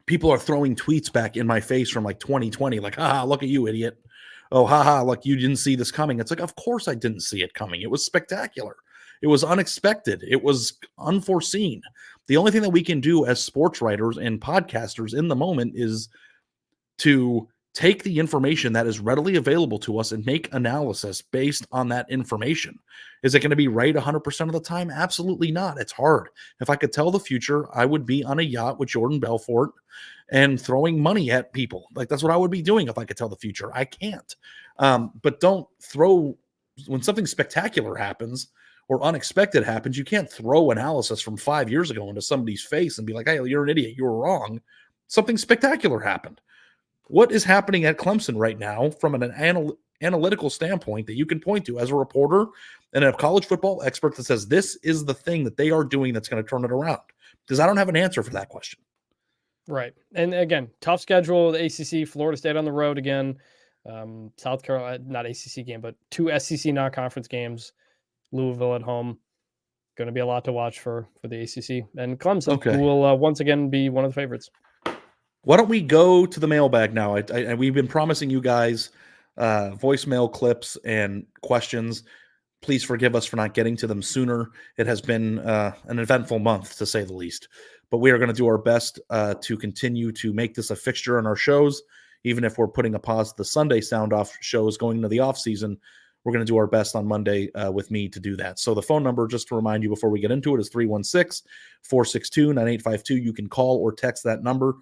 people are throwing tweets back in my face from like 2020, like, haha, look at you, idiot. Oh, haha, like you didn't see this coming. It's like, of course I didn't see it coming. It was spectacular. It was unexpected. It was unforeseen. The only thing that we can do as sports writers and podcasters in the moment is to take the information that is readily available to us and make analysis based on that information. Is it going to be right 100% of the time? Absolutely not. It's hard. If I could tell the future, I would be on a yacht with Jordan Belfort and throwing money at people. Like, that's what I would be doing if I could tell the future. I can't. But don't throw, when something spectacular happens or unexpected happens, you can't throw analysis from 5 years ago into somebody's face and be like, hey, you're an idiot. You were wrong. Something spectacular happened. What is happening at Clemson right now from an analytical standpoint that you can point to as a reporter and a college football expert that says this is the thing that they are doing that's going to turn it around? Because I don't have an answer for that question. Right. And again, tough schedule, the ACC, Florida State on the road again, South Carolina, not ACC game, but 2 SEC non-conference games, Louisville at home. Going to be a lot to watch for the ACC. And Clemson, who will once again be one of the favorites. Why don't we go to the mailbag now? We've been promising you guys voicemail clips and questions. Please forgive us for not getting to them sooner. It has been an eventful month, to say the least. But we are going to do our best to continue to make this a fixture in our shows, even if we're putting a pause to the Sunday Sound Off shows going into the off season. We're going to do our best on Monday with me to do that. So the phone number, just to remind you before we get into it, is 316-462-9852. You can call or text that number.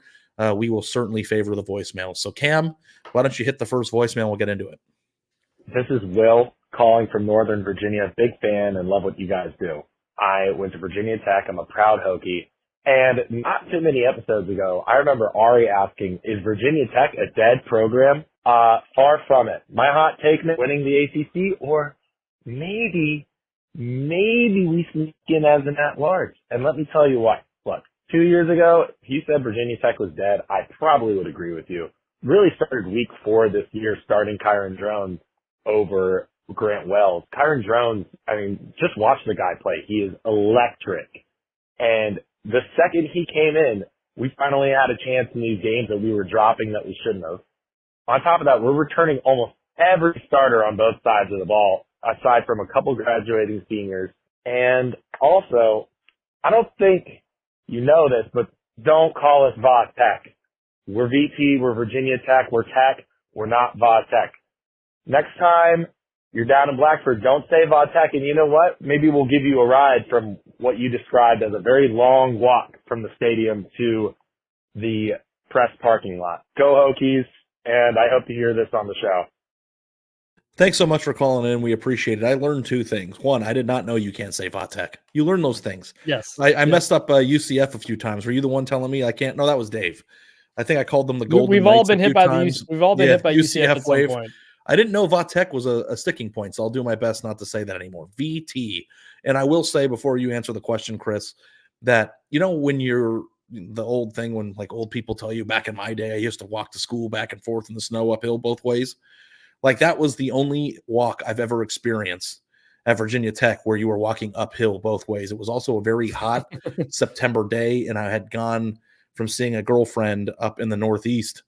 We will certainly favor the voicemail. So Cam, why don't you hit the first voicemail? We'll get into it. This is Will calling from Northern Virginia. Big fan and love what you guys do. I went to Virginia Tech. I'm a proud Hokie. And not too many episodes ago, I remember Ari asking, is Virginia Tech a dead program? Far from it. My hot take, winning the ACC, or maybe we sneak in as an at-large. And let me tell you what. Look, 2 years ago, if you said Virginia Tech was dead, I probably would agree with you. Really started week 4 this year, starting Kyron Drones over Grant Wells. Kyron Drones, I mean, just watch the guy play. He is electric. And the second he came in, we finally had a chance in these games that we were dropping that we shouldn't have. On top of that, we're returning almost every starter on both sides of the ball, aside from a couple graduating seniors. And also, I don't think you know this, but don't call us Va Tech. We're VT, we're Virginia Tech, we're Tech, we're not Va Tech. Next time you're down in Blackford, don't say Va Tech, and you know what? Maybe we'll give you a ride from what you described as a very long walk from the stadium to the press parking lot. Go Hokies, and I hope to hear this on the show. Thanks so much for calling in. We appreciate it. I learned 2 things. One, I did not know you can't say Va Tech. You learn those things. Yes. I messed up UCF a few times. Were you the one telling me I can't? No, that was Dave. I think I called them the Golden We've Knights all been hit by the we've all been hit by UCF at some point. I didn't know Va Tech was a sticking point, so I'll do my best not to say that anymore. VT. And I will say before you answer the question, Chris, that, when you're the old thing when like old people tell you back in my day, I used to walk to school back and forth in the snow uphill both ways. Like that was the only walk I've ever experienced at Virginia Tech where you were walking uphill both ways. It was also a very hot September day, and I had gone from seeing a girlfriend up in the Northeast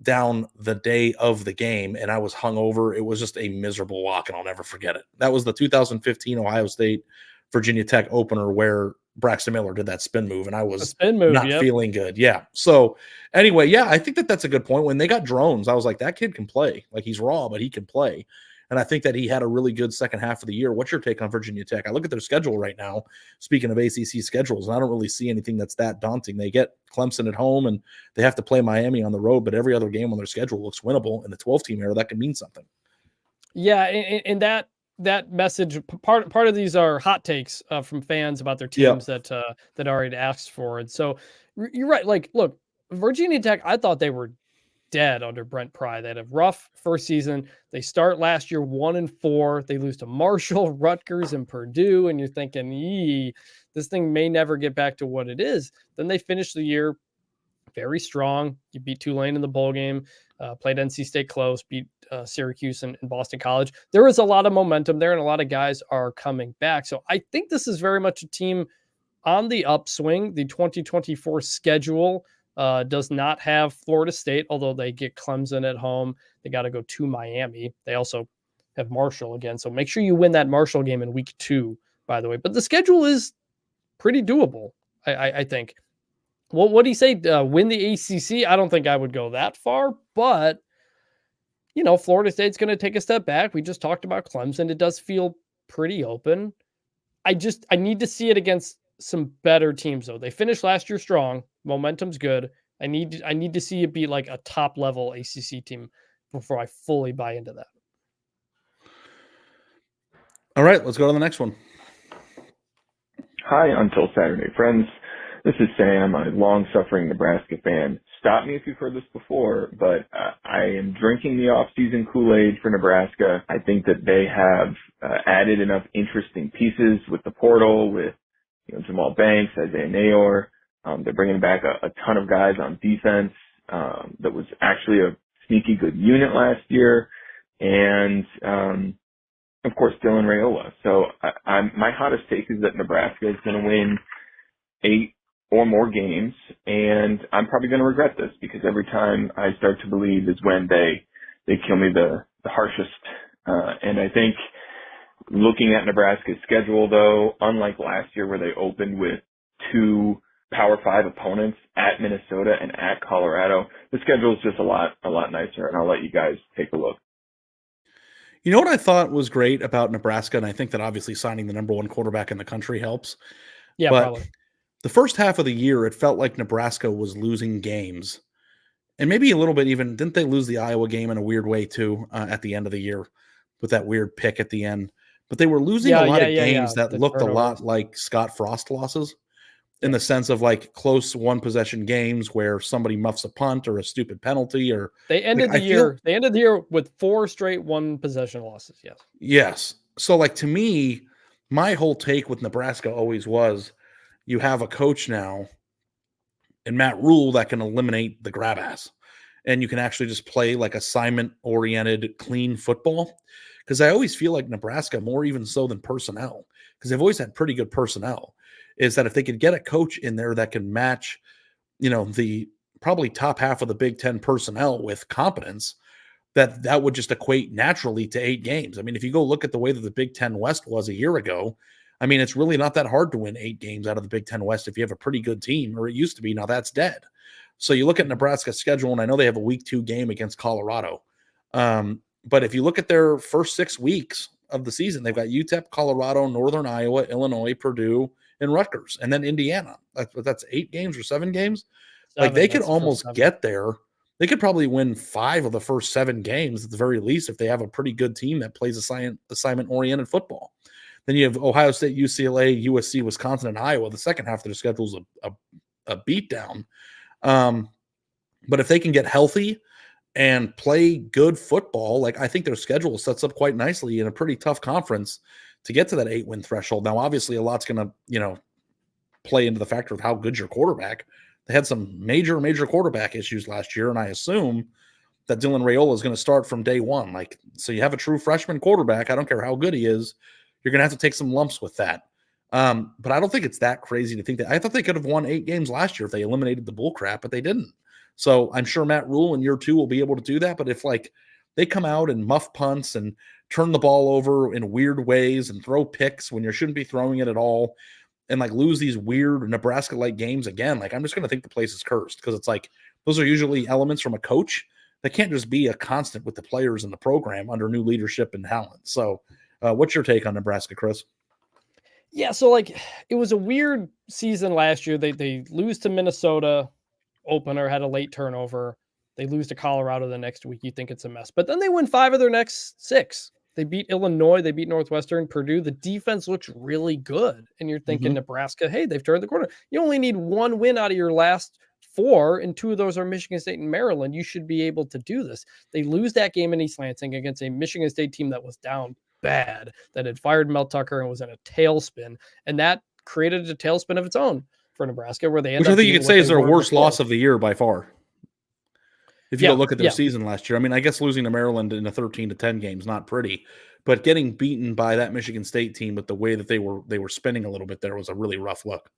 down the day of the game, and I was hungover. It was just a miserable walk, and I'll never forget it. That was the 2015 Ohio State Virginia Tech opener where Braxton Miller did that spin move, and I was not feeling good. Yeah. So anyway, yeah, I think that's a good point. When they got Drones, I was like, that kid can play. Like he's raw, but he can play. And I think that he had a really good second half of the year. What's your take on Virginia Tech? I look at their schedule right now, speaking of ACC schedules, and I don't really see anything that's that daunting. They get Clemson at home, and they have to play Miami on the road, but every other game on their schedule looks winnable. In the 12-team era, that can mean something. Yeah, and that that message, part of these are hot takes from fans about their teams that Ari had asked for. And so you're right. Like, look, Virginia Tech, I thought they were dead under Brent Pry. They had a rough first season. They start last year 1-4. They lose to Marshall, Rutgers, and Purdue. And you're thinking, this thing may never get back to what it is. Then they finish the year very strong. You beat Tulane in the bowl game, played NC State close, beat Syracuse and Boston College. There is a lot of momentum there, and a lot of guys are coming back. So I think this is very much a team on the upswing. The 2024 schedule does not have Florida State, although they get Clemson at home. They got to go to Miami. They also have Marshall again. So make sure you win that Marshall game in week 2, by the way. But the schedule is pretty doable, I think. Well, what do you say? Win the ACC? I don't think I would go that far, but Florida State's going to take a step back. We just talked about Clemson. It does feel pretty open. I need to see it against some better teams, though. They finished last year strong. Momentum's good. I need to see it be like a top level ACC team before I fully buy into that. All right, let's go to the next one. Hi, Until Saturday friends. This is Sam, a long-suffering Nebraska fan. Stop me if you've heard this before, but I am drinking the off-season Kool-Aid for Nebraska. I think that they have added enough interesting pieces with the portal, with Jamal Banks, Isaiah Nayor. They're bringing back a ton of guys on defense. That was actually a sneaky good unit last year, and of course Dylan Raiola. So my hottest take is that Nebraska is going to win 8 or more games, and I'm probably going to regret this because every time I start to believe is when they kill me the harshest. And I think looking at Nebraska's schedule, though, unlike last year where they opened with 2 Power 5 opponents at Minnesota and at Colorado, the schedule is just a lot nicer, and I'll let you guys take a look. You know what I thought was great about Nebraska, and I think that obviously signing the number 1 quarterback in the country helps. Yeah, but probably. The first half of the year, it felt like Nebraska was losing games. And maybe a little bit even, didn't they lose the Iowa game in a weird way too at the end of the year with that weird pick at the end? But they were losing a lot of games that looked a lot like Scott Frost losses in the sense of like close 1-possession games where somebody muffs a punt or a stupid penalty. Or they ended the year. They ended the year with 4 straight 1-possession losses. Yes. Yes. So like to me, my whole take with Nebraska always was, you have a coach now in Matt Rule that can eliminate the grab ass, and you can actually just play like assignment-oriented, clean football. Because I always feel like Nebraska, more even so than personnel, because they've always had pretty good personnel, is that if they could get a coach in there that can match, the probably top half of the Big Ten personnel with competence, that would just equate naturally to 8 games. I mean, if you go look at the way that the Big Ten West was a year ago, I mean, it's really not that hard to win 8 games out of the Big Ten West if you have a pretty good team, or it used to be. Now that's dead. So you look at Nebraska's schedule, and I know they have a week 2 game against Colorado. But if you look at their first 6 weeks of the season, they've got UTEP, Colorado, Northern Iowa, Illinois, Purdue, and Rutgers, and then Indiana. That's 8 games or 7 games. 7, like they could almost get there. They could probably win 5 of the first 7 games at the very least if they have a pretty good team that plays assignment-oriented football. Then you have Ohio State, UCLA, USC, Wisconsin, and Iowa. The second half of their schedule is a beatdown. But if they can get healthy and play good football, like I think their schedule sets up quite nicely in a pretty tough conference to get to that 8-win threshold. Now, obviously, a lot's going to, play into the factor of how good your quarterback. They had some major quarterback issues last year, and I assume that Dylan Raiola is going to start from day one. Like, so you have a true freshman quarterback. I don't care how good he is. You're going to have to take some lumps with that. But I don't think it's that crazy to think that. I thought they could have won 8 games last year if they eliminated the bull crap, but they didn't. So I'm sure Matt Rule in year 2 will be able to do that. But if like they come out and muff punts and turn the ball over in weird ways and throw picks when you shouldn't be throwing it at all, and like lose these weird Nebraska-like games again, like I'm just going to think the place is cursed, because it's like those are usually elements from a coach that can't just be a constant with the players in the program under new leadership and talent. So what's your take on Nebraska, Chris? Yeah, so like it was a weird season last year. They lose to Minnesota opener, had a late turnover. They lose to Colorado the next week. You think it's a mess. But then they win 5 of their next 6. They beat Illinois. They beat Northwestern, Purdue. The defense looks really good. And you're thinking Nebraska, hey, they've turned the corner. You only need one win out of your last 4, and 2 of those are Michigan State and Maryland. You should be able to do this. They lose that game in East Lansing against a Michigan State team that was down bad, that had fired Mel Tucker and was in a tailspin. And that created a tailspin of its own for Nebraska, where they Which I think you could say is their worst loss of the year by far. If you go look at their season last year, I mean, I guess losing to Maryland in a 13-10 game is not pretty, but getting beaten by that Michigan State team with the way that they were spinning a little bit there was a really rough look.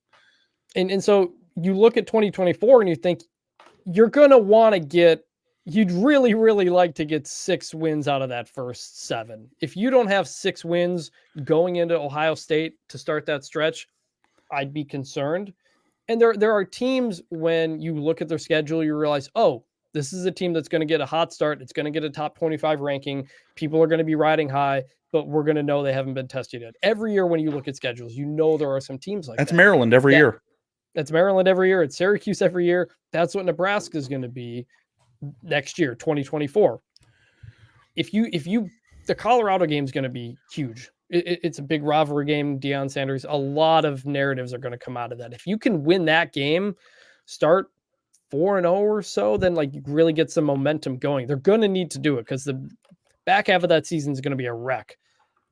And so you look at 2024 and you think you're going to want to get, you'd really, really like to get 6 wins out of that first 7. If you don't have 6 wins going into Ohio State to start that stretch, I'd be concerned. And there are teams, when you look at their schedule, you realize, oh, this is a team that's going to get a hot start. It's going to get a top 25 ranking. People are going to be riding high, but we're going to know they haven't been tested yet. Every year when you look at schedules, you know there are some teams like that. That's Maryland every year. That's Maryland every year. It's Syracuse every year. That's what Nebraska is going to be next year, 2024. The Colorado game is going to be huge. It's a big rivalry game. Deion Sanders, a lot of narratives are going to come out of that. If you can win that game, start 4-0 or so, then like you really get some momentum going. They're going to need to do it because the back half of that season is going to be a wreck.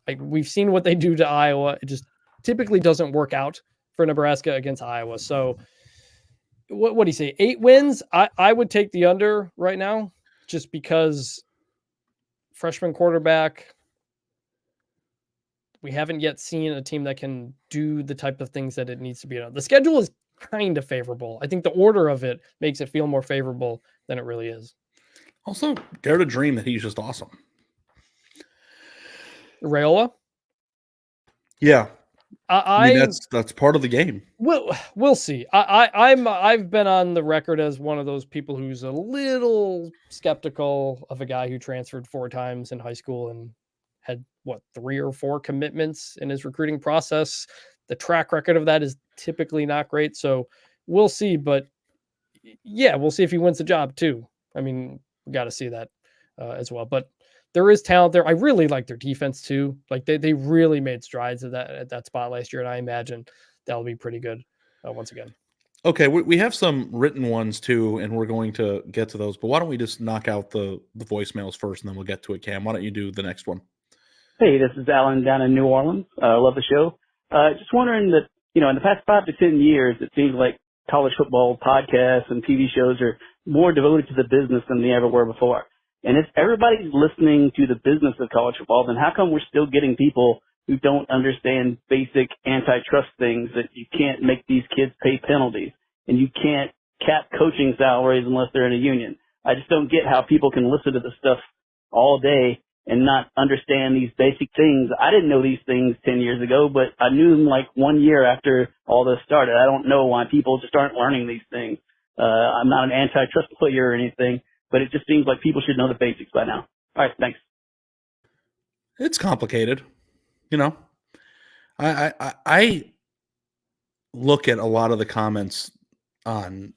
Like we've seen what they do to Iowa. It just typically doesn't work out for Nebraska against Iowa. So what do you say? 8 wins? I would take the under right now just because freshman quarterback, we haven't yet seen a team that can do the type of things that it needs to be. The schedule is kind of favorable. I think the order of it makes it feel more favorable than it really is. Also, dare to dream that he's just awesome. Raiola? Yeah. I mean, that's part of the game. We'll see. I've been on the record as one of those people who's a little skeptical of a guy who transferred 4 times in high school and had 3 or 4 commitments in his recruiting process. The track record of that is typically not great. So we'll see, but yeah, we'll see if he wins the job too. I mean, we got to see that as well, but there is talent there. I really like their defense too. Like they really made strides at that spot last year. And I imagine that'll be pretty good once again. Okay. We have some written ones too, and we're going to get to those, but why don't we just knock out the voicemails first and then we'll get to it. Cam, why don't you do the next one? Hey, this is Alan down in New Orleans. Love the show. Just wondering that, in the past 5 to 10 years, it seems like college football podcasts and TV shows are more devoted to the business than they ever were before. And if everybody's listening to the business of college football, then how come we're still getting people who don't understand basic antitrust things, that you can't make these kids pay penalties and you can't cap coaching salaries unless they're in a union? I just don't get how people can listen to this stuff all day and not understand these basic things. I didn't know these things 10 years ago, but I knew them like 1 year after all this started. I don't know why people just aren't learning these things. I'm not an antitrust lawyer or anything, but it just seems like people should know the basics by now. All right, thanks. It's complicated. I look at a lot of the comments on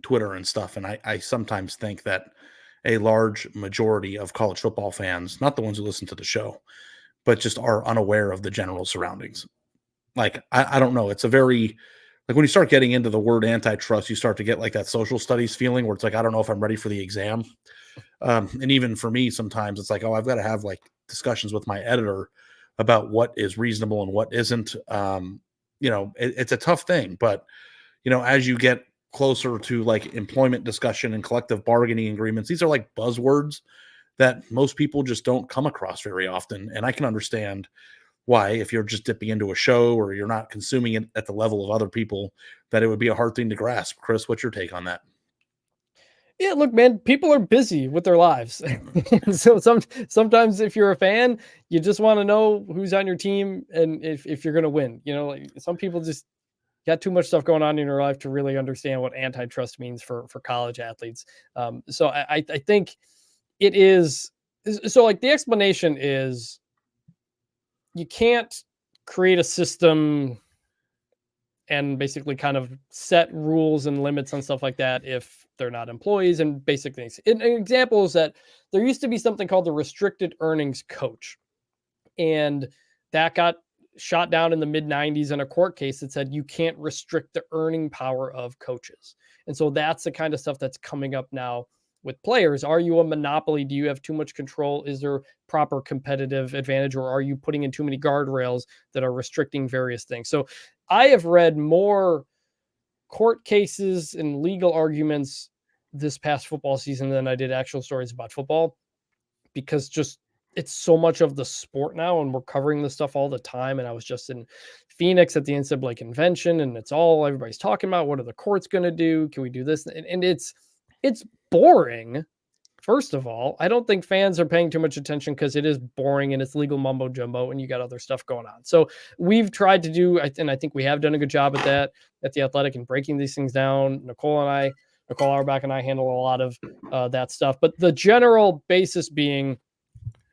Twitter and stuff, and I sometimes think that a large majority of college football fans, not the ones who listen to the show, but just are unaware of the general surroundings. Like, I don't know. It's a very, like when you start getting into the word antitrust, you start to get like that social studies feeling where it's like, I don't know if I'm ready for the exam. And even for me, sometimes it's like, oh, I've got to have like discussions with my editor about what is reasonable and what isn't. It's a tough thing, but as you get closer to like employment discussion and collective bargaining agreements, these are like buzzwords that most people just don't come across very often. And I can understand why, if you're just dipping into a show or you're not consuming it at the level of other people, that it would be a hard thing to grasp. Chris, what's your take on that? Yeah, look, man, people are busy with their lives. So sometimes if you're a fan, you just want to know who's on your team and if you're going to win. Like some people just got too much stuff going on in your life to really understand what antitrust means for college athletes. So I think it is. So like the explanation is you can't create a system and basically kind of set rules and limits on stuff like that if they're not employees and basic things. An example is that there used to be something called the restricted earnings coach. And that got shot down in the mid 90s in a court case that said you can't restrict the earning power of coaches. And so that's the kind of stuff that's coming up now with players. Are you a monopoly? Do you have too much control? Is there proper competitive advantage, or are you putting in too many guardrails that are restricting various things? So I have read more court cases and legal arguments this past football season than I did actual stories about football, because just it's so much of the sport now, and we're covering this stuff all the time. And I was just in Phoenix at the NCAA convention, and it's all everybody's talking about. What are the courts going to do? Can we do this? And it's boring. First of all, I don't think fans are paying too much attention because it is boring and it's legal mumbo jumbo and you got other stuff going on. So we've tried to do, and I think we have done a good job at that at The Athletic and breaking these things down. Nicole Auerbach and I handle a lot of that stuff. But the general basis being,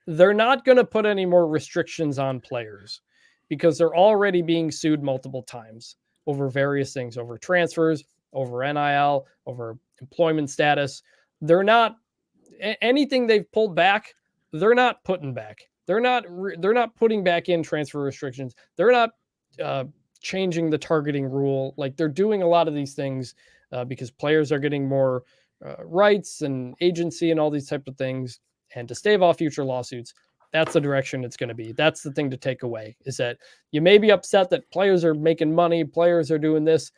they're not going to put any more restrictions on players because they're already being sued multiple times over various things, over transfers, over NIL, over employment status. They're not anything they've pulled back. They're not putting back. They're not putting back in transfer restrictions. They're not changing the targeting rule. Like, they're doing a lot of these things because players are getting more rights and agency and all these type of things. And to stave off future lawsuits, that's the direction it's going to be. That's the thing to take away, is that you may be upset that players are making money, players are doing this.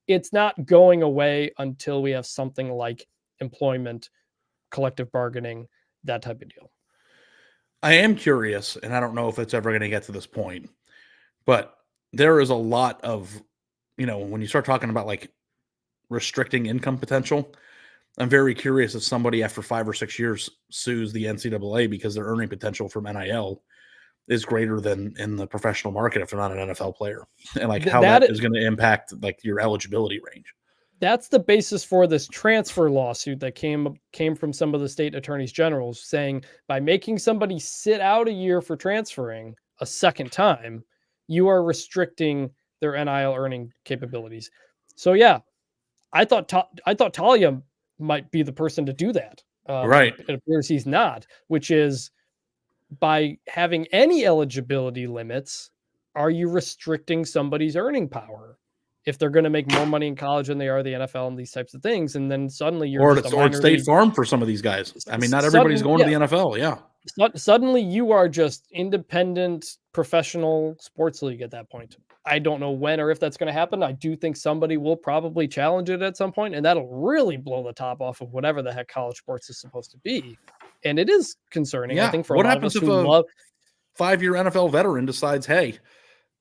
It's not going away until we have something like employment, collective bargaining, that type of deal. I am curious, and I don't know if it's ever going to get to this point, but there is a lot of, when you start talking about like restricting income potential, I'm very curious if somebody after 5 or 6 years sues the NCAA because their earning potential from NIL is greater than in the professional market if they're not an NFL player, and like how that is going to impact like your eligibility range. That's the basis for this transfer lawsuit that came from some of the state attorneys generals, saying by making somebody sit out a year for transferring a second time, you are restricting their NIL earning capabilities. So yeah, I thought Talia might be the person to do that. Right. It appears he's not, which is by having any eligibility limits, are you restricting somebody's earning power if they're going to make more money in college than they are the NFL and these types of things? And then suddenly you're or State Farm for some of these guys. I mean, not everybody's going to the NFL. Yeah. Suddenly you are just independent professional sports league at that point. I don't know when or if that's going to happen. I do think somebody will probably challenge it at some point, and that'll really blow the top off of whatever the heck college sports is supposed to be. And it is concerning, I think, for what a lot of us who love 5-year NFL veteran decides, hey,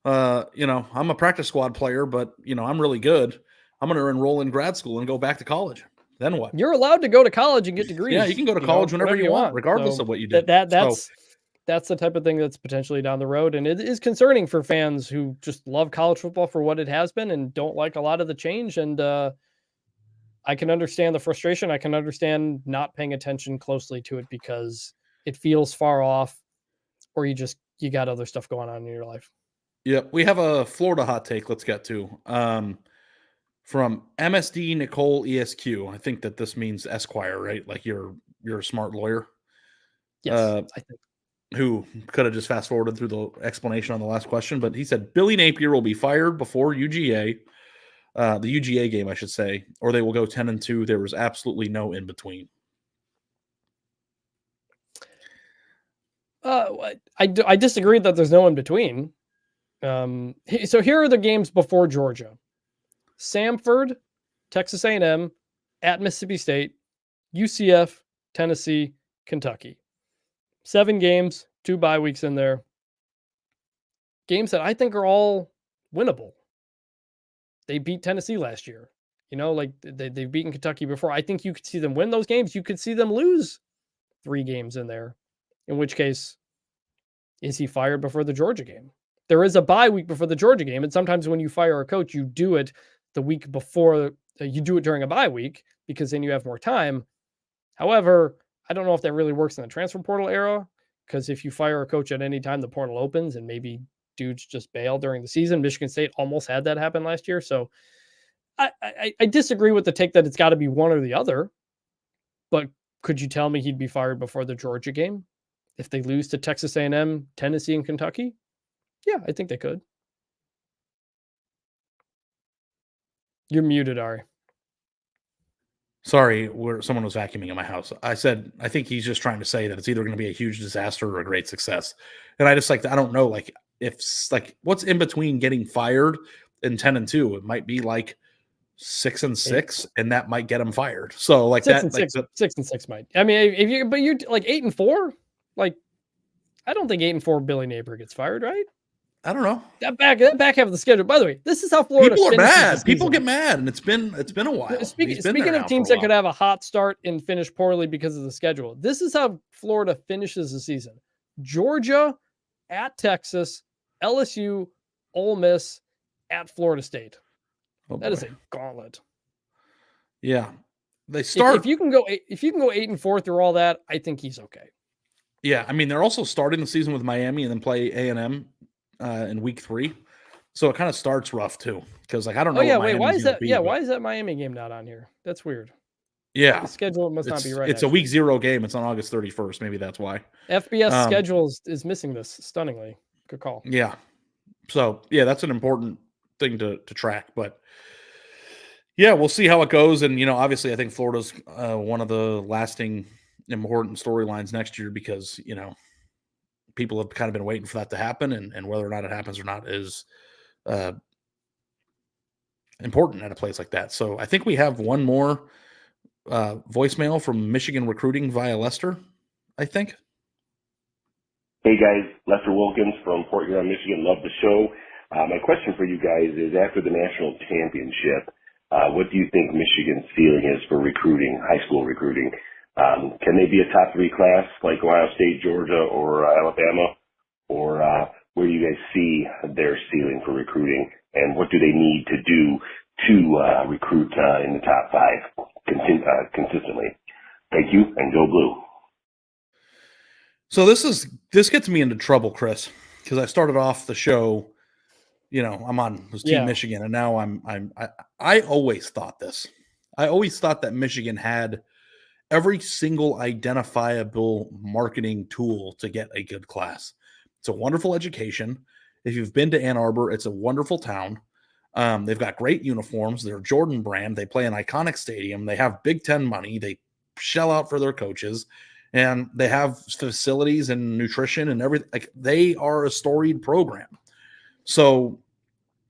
I'm a practice squad player, but I'm really good. I'm going to enroll in grad school and go back to college. Then what? You're allowed to go to college and get degrees. Yeah, you can go to college whenever you want, regardless of what you did. That's the type of thing that's potentially down the road. And it is concerning for fans who just love college football for what it has been and don't like a lot of the change. And I can understand the frustration. I can understand not paying attention closely to it because it feels far off, or you got other stuff going on in your life. Yeah, we have a Florida hot take let's get to. From MSD Nicole ESQ. I think that this means Esquire, right? Like you're a smart lawyer. Yes, I think. Who could have just fast forwarded through the explanation on the last question, but he said Billy Napier will be fired before UGA, the UGA game, I should say, or they will go 10-2. There was absolutely no in between. I disagree that there's no in between. So here are the games before Georgia: Samford, Texas A&M, at Mississippi State, UCF, Tennessee, Kentucky. 7 games, 2 bye weeks in there. Games that I think are all winnable. They beat Tennessee last year. They've beaten Kentucky before. I think you could see them win those games. You could see them lose 3 games in there. In which case, is he fired before the Georgia game? There is a bye week before the Georgia game. And sometimes when you fire a coach, you do it the week before. You do it during a bye week because then you have more time. However, I don't know if that really works in the transfer portal era, because if you fire a coach at any time, the portal opens and maybe dudes just bail during the season. Michigan State almost had that happen last year. So I disagree with the take that it's got to be one or the other. But could you tell me he'd be fired before the Georgia game? If they lose to Texas A&M, Tennessee, and Kentucky, yeah, I think they could. You're muted, Ari. Sorry, someone was vacuuming in my house. I said, I think he's just trying to say that it's either going to be a huge disaster or a great success. And I just I don't know, if what's in between getting fired and 10-2, it might be 6-6, and that might get him fired. So 6-6 might. I mean, but you're 8-4, I don't think 8-4 Billy Napier gets fired, right? I don't know. That back half of the schedule. By the way, this is how Florida. People are mad. People get mad, and it's been a while. Speaking of teams that could have a hot start and finish poorly because of the schedule, this is how Florida finishes the season: Georgia, at Texas, LSU, Ole Miss, at Florida State. That is a gauntlet. Yeah, they start. If you can go 8-4 through all that, I think he's okay. Yeah, I mean they're also starting the season with Miami and then play A&M in week 3, so it kind of starts rough too. Because I don't know. Oh yeah, wait, why is that? Yeah, why is that Miami game not on here? That's weird. Yeah, the schedule must not be right. It's a week 0 game. It's on August 31st. Maybe that's why. FBS schedule is missing this stunningly. Good call. Yeah, so yeah, that's an important thing to track, but. Yeah, we'll see how it goes. And, obviously I think Florida's one of the lasting important storylines next year because, people have kind of been waiting for that to happen. And whether or not it happens or not is important at a place like that. So I think we have one more voicemail from Michigan recruiting via Lester, I think. Hey, guys. Lester Wilkins from Port Huron, Michigan. Love the show. My question for you guys is after the national championship, what do you think Michigan's ceiling is for recruiting, high school recruiting? Can they be a top 3 class like Ohio State, Georgia, or Alabama? Or where do you guys see their ceiling for recruiting? And what do they need to do to recruit in the top 5 consistently? Thank you, and go Blue. So this gets me into trouble, Chris, because I started off the show. I'm on Team Michigan, and now I always thought this. I always thought that Michigan had every single identifiable marketing tool to get a good class. It's a wonderful education. If you've been to Ann Arbor, it's a wonderful town. They've got great uniforms. They're Jordan brand. They play an iconic stadium. They have Big Ten money. They shell out for their coaches, and they have facilities and nutrition and everything. They are a storied program. So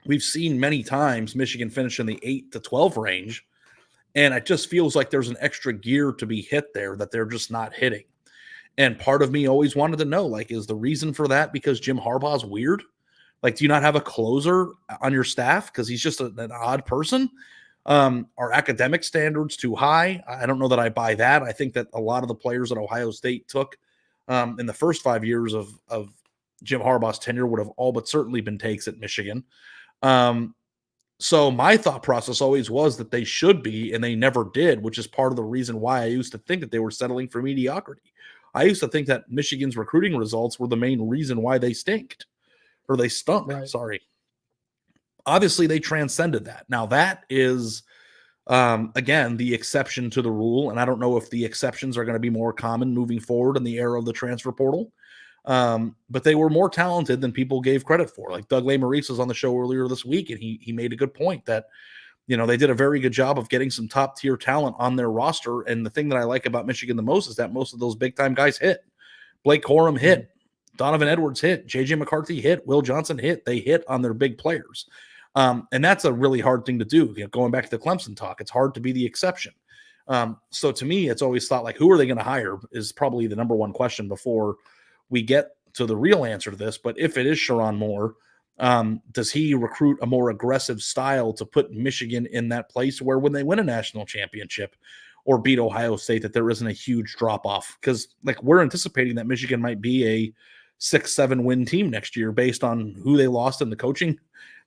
we've seen many times Michigan finish in the 8-12 range, and it just feels like there's an extra gear to be hit there that they're just not hitting. And part of me always wanted to know, is the reason for that because Jim Harbaugh's weird? Do you not have a closer on your staff because he's just an odd person? Are academic standards too high? I don't know that I buy that. I think that a lot of the players that Ohio State took in the first 5 years of Jim Harbaugh's tenure would have all but certainly been takes at Michigan. So my thought process always was that they should be, and they never did, which is part of the reason why I used to think that they were settling for mediocrity. I used to think that Michigan's recruiting results were the main reason why they stunk. Right. Sorry. Obviously, they transcended that. Now, that is, again, the exception to the rule, and I don't know if the exceptions are going to be more common moving forward in the era of the transfer portal. But they were more talented than people gave credit for. Doug Lesmerises was on the show earlier this week, and he made a good point that, they did a very good job of getting some top tier talent on their roster. And the thing that I like about Michigan the most is that most of those big time guys hit. Blake Corum hit, Donovan Edwards hit, JJ McCarthy hit, Will Johnson hit. They hit on their big players. And that's a really hard thing to do. Going back to the Clemson talk, it's hard to be the exception. So to me, it's always thought who are they going to hire is probably the number one question before we get to the real answer to this. But if it is Sherrone Moore, does he recruit a more aggressive style to put Michigan in that place where when they win a national championship or beat Ohio State, that there isn't a huge drop off? Because we're anticipating that Michigan might be a 6-7 win team next year based on who they lost in the coaching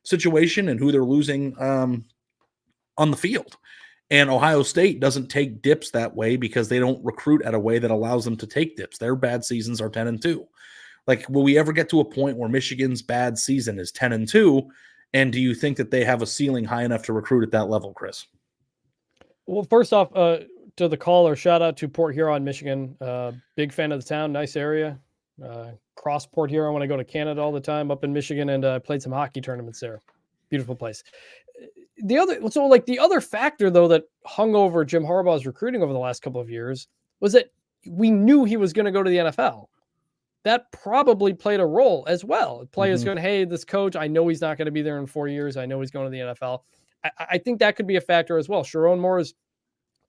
situation and who they're losing on the field. And Ohio State doesn't take dips that way because they don't recruit at a way that allows them to take dips. Their bad seasons are 10-2. Will we ever get to a point where Michigan's bad season is 10-2? And do you think that they have a ceiling high enough to recruit at that level, Chris? Well, first off, to the caller, shout out to Port Huron, Michigan. Big fan of the town, nice area. Crossport here. I want to go to Canada all the time, up in Michigan, and I played some hockey tournaments there. Beautiful place. The other factor though that hung over Jim Harbaugh's recruiting over the last couple of years was that we knew he was going to go to the NFL. That probably played a role as well. Players going, hey, this coach, I know he's not going to be there in 4 years. I know he's going to the NFL. I think that could be a factor as well. Sherrone Moore is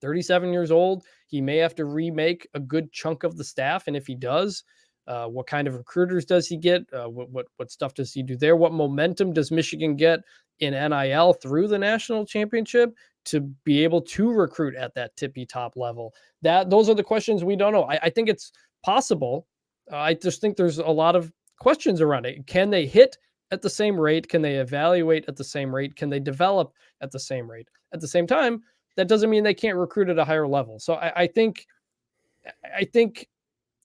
37 years old. He may have to remake a good chunk of the staff. And if he does, what kind of recruiters does he get? What stuff does he do there? What momentum does Michigan get in NIL through the national championship to be able to recruit at that tippy top level? Those are the questions we don't know. I think it's possible. I just think there's a lot of questions around it. Can they hit at the same rate? Can they evaluate at the same rate? Can they develop at the same rate? At the same time, that doesn't mean they can't recruit at a higher level. So I think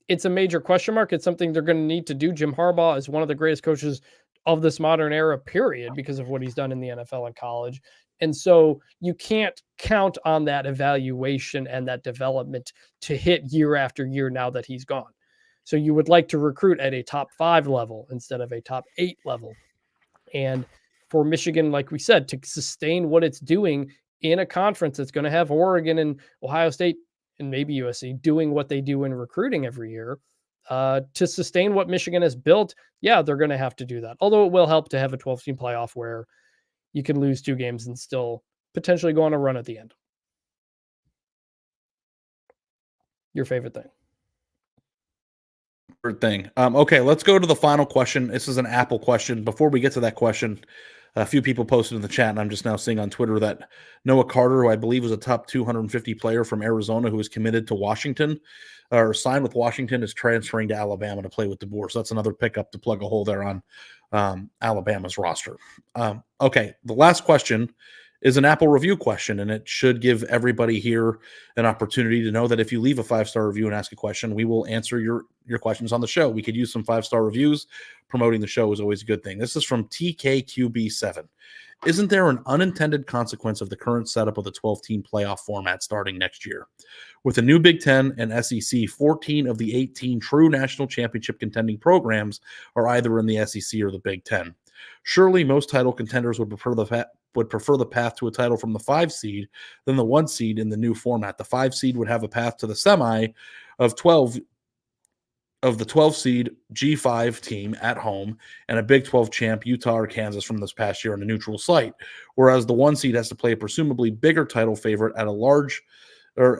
it's a major question mark. It's something they're going to need to do. Jim Harbaugh is one of the greatest coaches of this modern era, period, because of what he's done in the NFL and college. And so you can't count on that evaluation and that development to hit year after year now that he's gone. So you would like to recruit at a top 5 level instead of a top 8 level. And for Michigan, like we said, to sustain what it's doing in a conference that's going to have Oregon and Ohio State and maybe USC doing what they do in recruiting every year, to sustain what Michigan has built, yeah, they're going to have to do that. Although it will help to have a 12-team playoff where you can lose 2 games and still potentially go on a run at the end. Your favorite thing? Okay, let's go to the final question. This is an Apple question. Before we get to that question, a few people posted in the chat, and I'm just now seeing on Twitter that Noah Carter, who I believe was a top 250 player from Arizona who was committed to Washington or signed with Washington, is transferring to Alabama to play with DeBoer. So that's another pickup to plug a hole there on Alabama's roster. Okay, the last question is an Apple review question, and it should give everybody here an opportunity to know that if you leave a 5-star review and ask a question, we will answer your questions on the show. We could use some 5-star reviews. Promoting the show is always a good thing. This is from TKQB7. Isn't there an unintended consequence of the current setup of the 12-team playoff format starting next year? With the new Big Ten and SEC, 14 of the 18 true national championship contending programs are either in the SEC or the Big Ten. Surely most title contenders would prefer the path to a title from the 5 seed than the 1 seed in the new format. The 5 seed would have a path to the semi of 12 of the 12 seed G5 team at home and a Big 12 champ Utah or Kansas from this past year on a neutral site, whereas the 1 seed has to play a presumably bigger title favorite at large in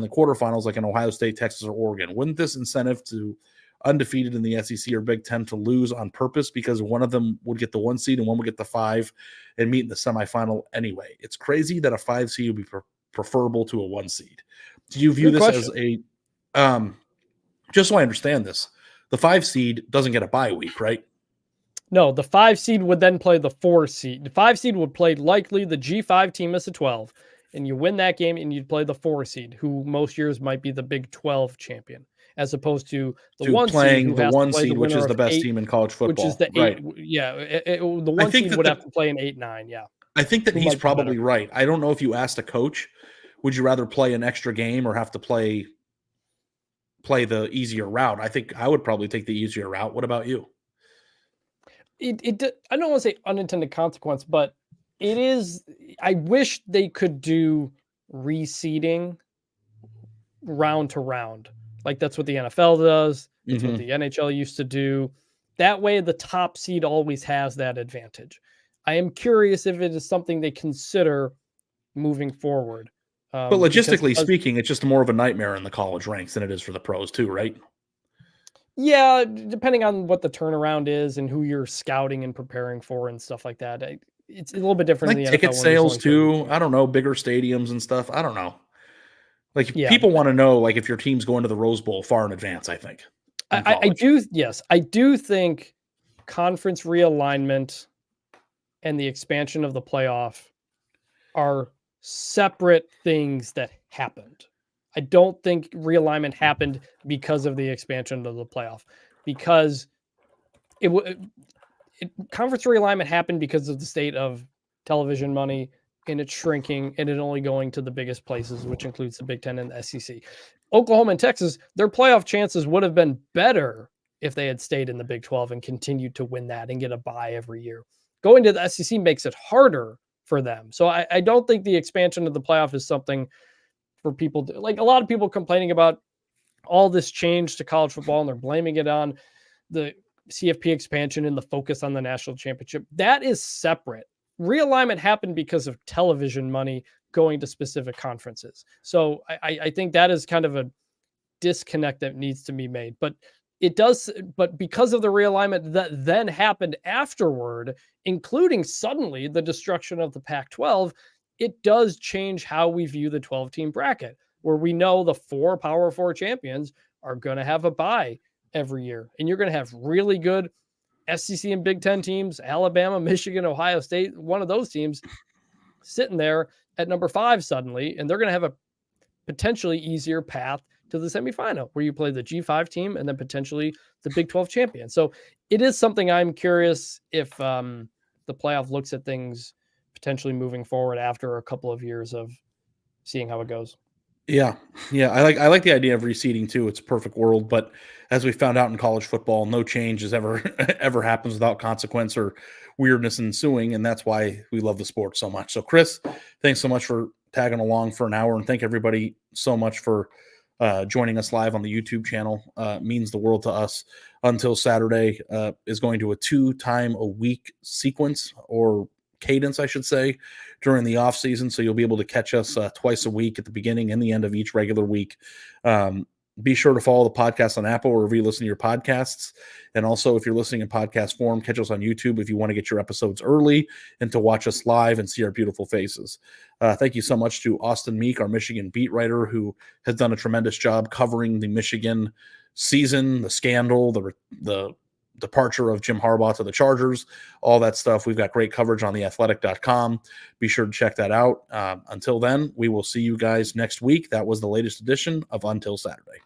the quarterfinals like in Ohio State, Texas, or Oregon. Wouldn't this incentive to undefeated in the SEC or Big Ten to lose on purpose because one of them would get the 1 seed and one would get the 5 and meet in the semifinal anyway? It's crazy that a 5 seed would be preferable to a 1 seed. Do you view this as a just so I understand this, the 5 seed doesn't get a bye week, right? No, the 5 seed would then play the 4 seed. The 5 seed would play likely the G5 team as a 12, and you win that game and you'd play the 4 seed, who most years might be the Big 12 champion, as opposed to the 1 playing seed, the 1 seed, which is the best team in college football, which is the 8. Right. Yeah, the 1 seed would have to play an 8-9. Yeah, I think that he's probably right. I don't know if you asked a coach, would you rather play an extra game or have to play the easier route? I think I would probably take the easier route. What about you? I don't want to say unintended consequence, but it is. I wish they could do reseeding round to round. Like that's what the NFL does. It's what the NHL used to do. That way, the top seed always has that advantage. I am curious if it is something they consider moving forward. But logistically speaking, it's just more of a nightmare in the college ranks than it is for the pros too, right? Yeah, depending on what the turnaround is and who you're scouting and preparing for and stuff like that. It's a little bit different. Like in the ticket NFL sales too. I don't know, bigger stadiums and stuff. I don't know. Like people want to know, like if your team's going to the Rose Bowl far in advance. I think. I do. Yes, I do think conference realignment and the expansion of the playoff are separate things that happened. I don't think realignment happened because of the expansion of the playoff, because conference realignment happened because of the state of television money, and it's shrinking and it only going to the biggest places, which includes the Big Ten and the SEC. Oklahoma and Texas, their playoff chances would have been better if they had stayed in the Big 12 and continued to win that and get a bye every year. Going to the SEC makes it harder for them. So I don't think the expansion of the playoff is something for people to, like a lot of people complaining about all this change to college football, and they're blaming it on the CFP expansion and the focus on the national championship. That is separate. Realignment happened because of television money going to specific conferences. So I think that is kind of a disconnect that needs to be made. But because of the realignment that then happened afterward, including suddenly the destruction of the Pac-12, it does change how we view the 12-team bracket, where we know the 4 Power 4 champions are going to have a bye every year. And you're going to have really good SEC and Big Ten teams, Alabama, Michigan, Ohio State, one of those teams sitting there at number 5 suddenly, and they're going to have a potentially easier path to the semifinal where you play the G5 team and then potentially the Big 12 champion. So it is something I'm curious if the playoff looks at things potentially moving forward after a couple of years of seeing how it goes. Yeah. I like the idea of reseeding too. It's a perfect world, but as we found out in college football, no change is ever happens without consequence or weirdness ensuing, and that's why we love the sport so much. So, Chris, thanks so much for tagging along for an hour, and thank everybody so much for joining us live on the YouTube channel. Means the world to us. Until Saturday is going to a 2-time-a-week sequence or cadence, I should say, during the off season. So you'll be able to catch us twice a week at the beginning and the end of each regular week. Be sure to follow the podcast on Apple or wherever you listen to your podcasts. And also, if you're listening in podcast form, catch us on YouTube if you want to get your episodes early and to watch us live and see our beautiful faces. Thank you so much to Austin Meek, our Michigan beat writer, who has done a tremendous job covering the Michigan season, the scandal, the departure of Jim Harbaugh to the Chargers, all that stuff. We've got great coverage on theathletic.com. Be sure to check that out. Until then, we will see you guys next week. That was the latest edition of Until Saturday.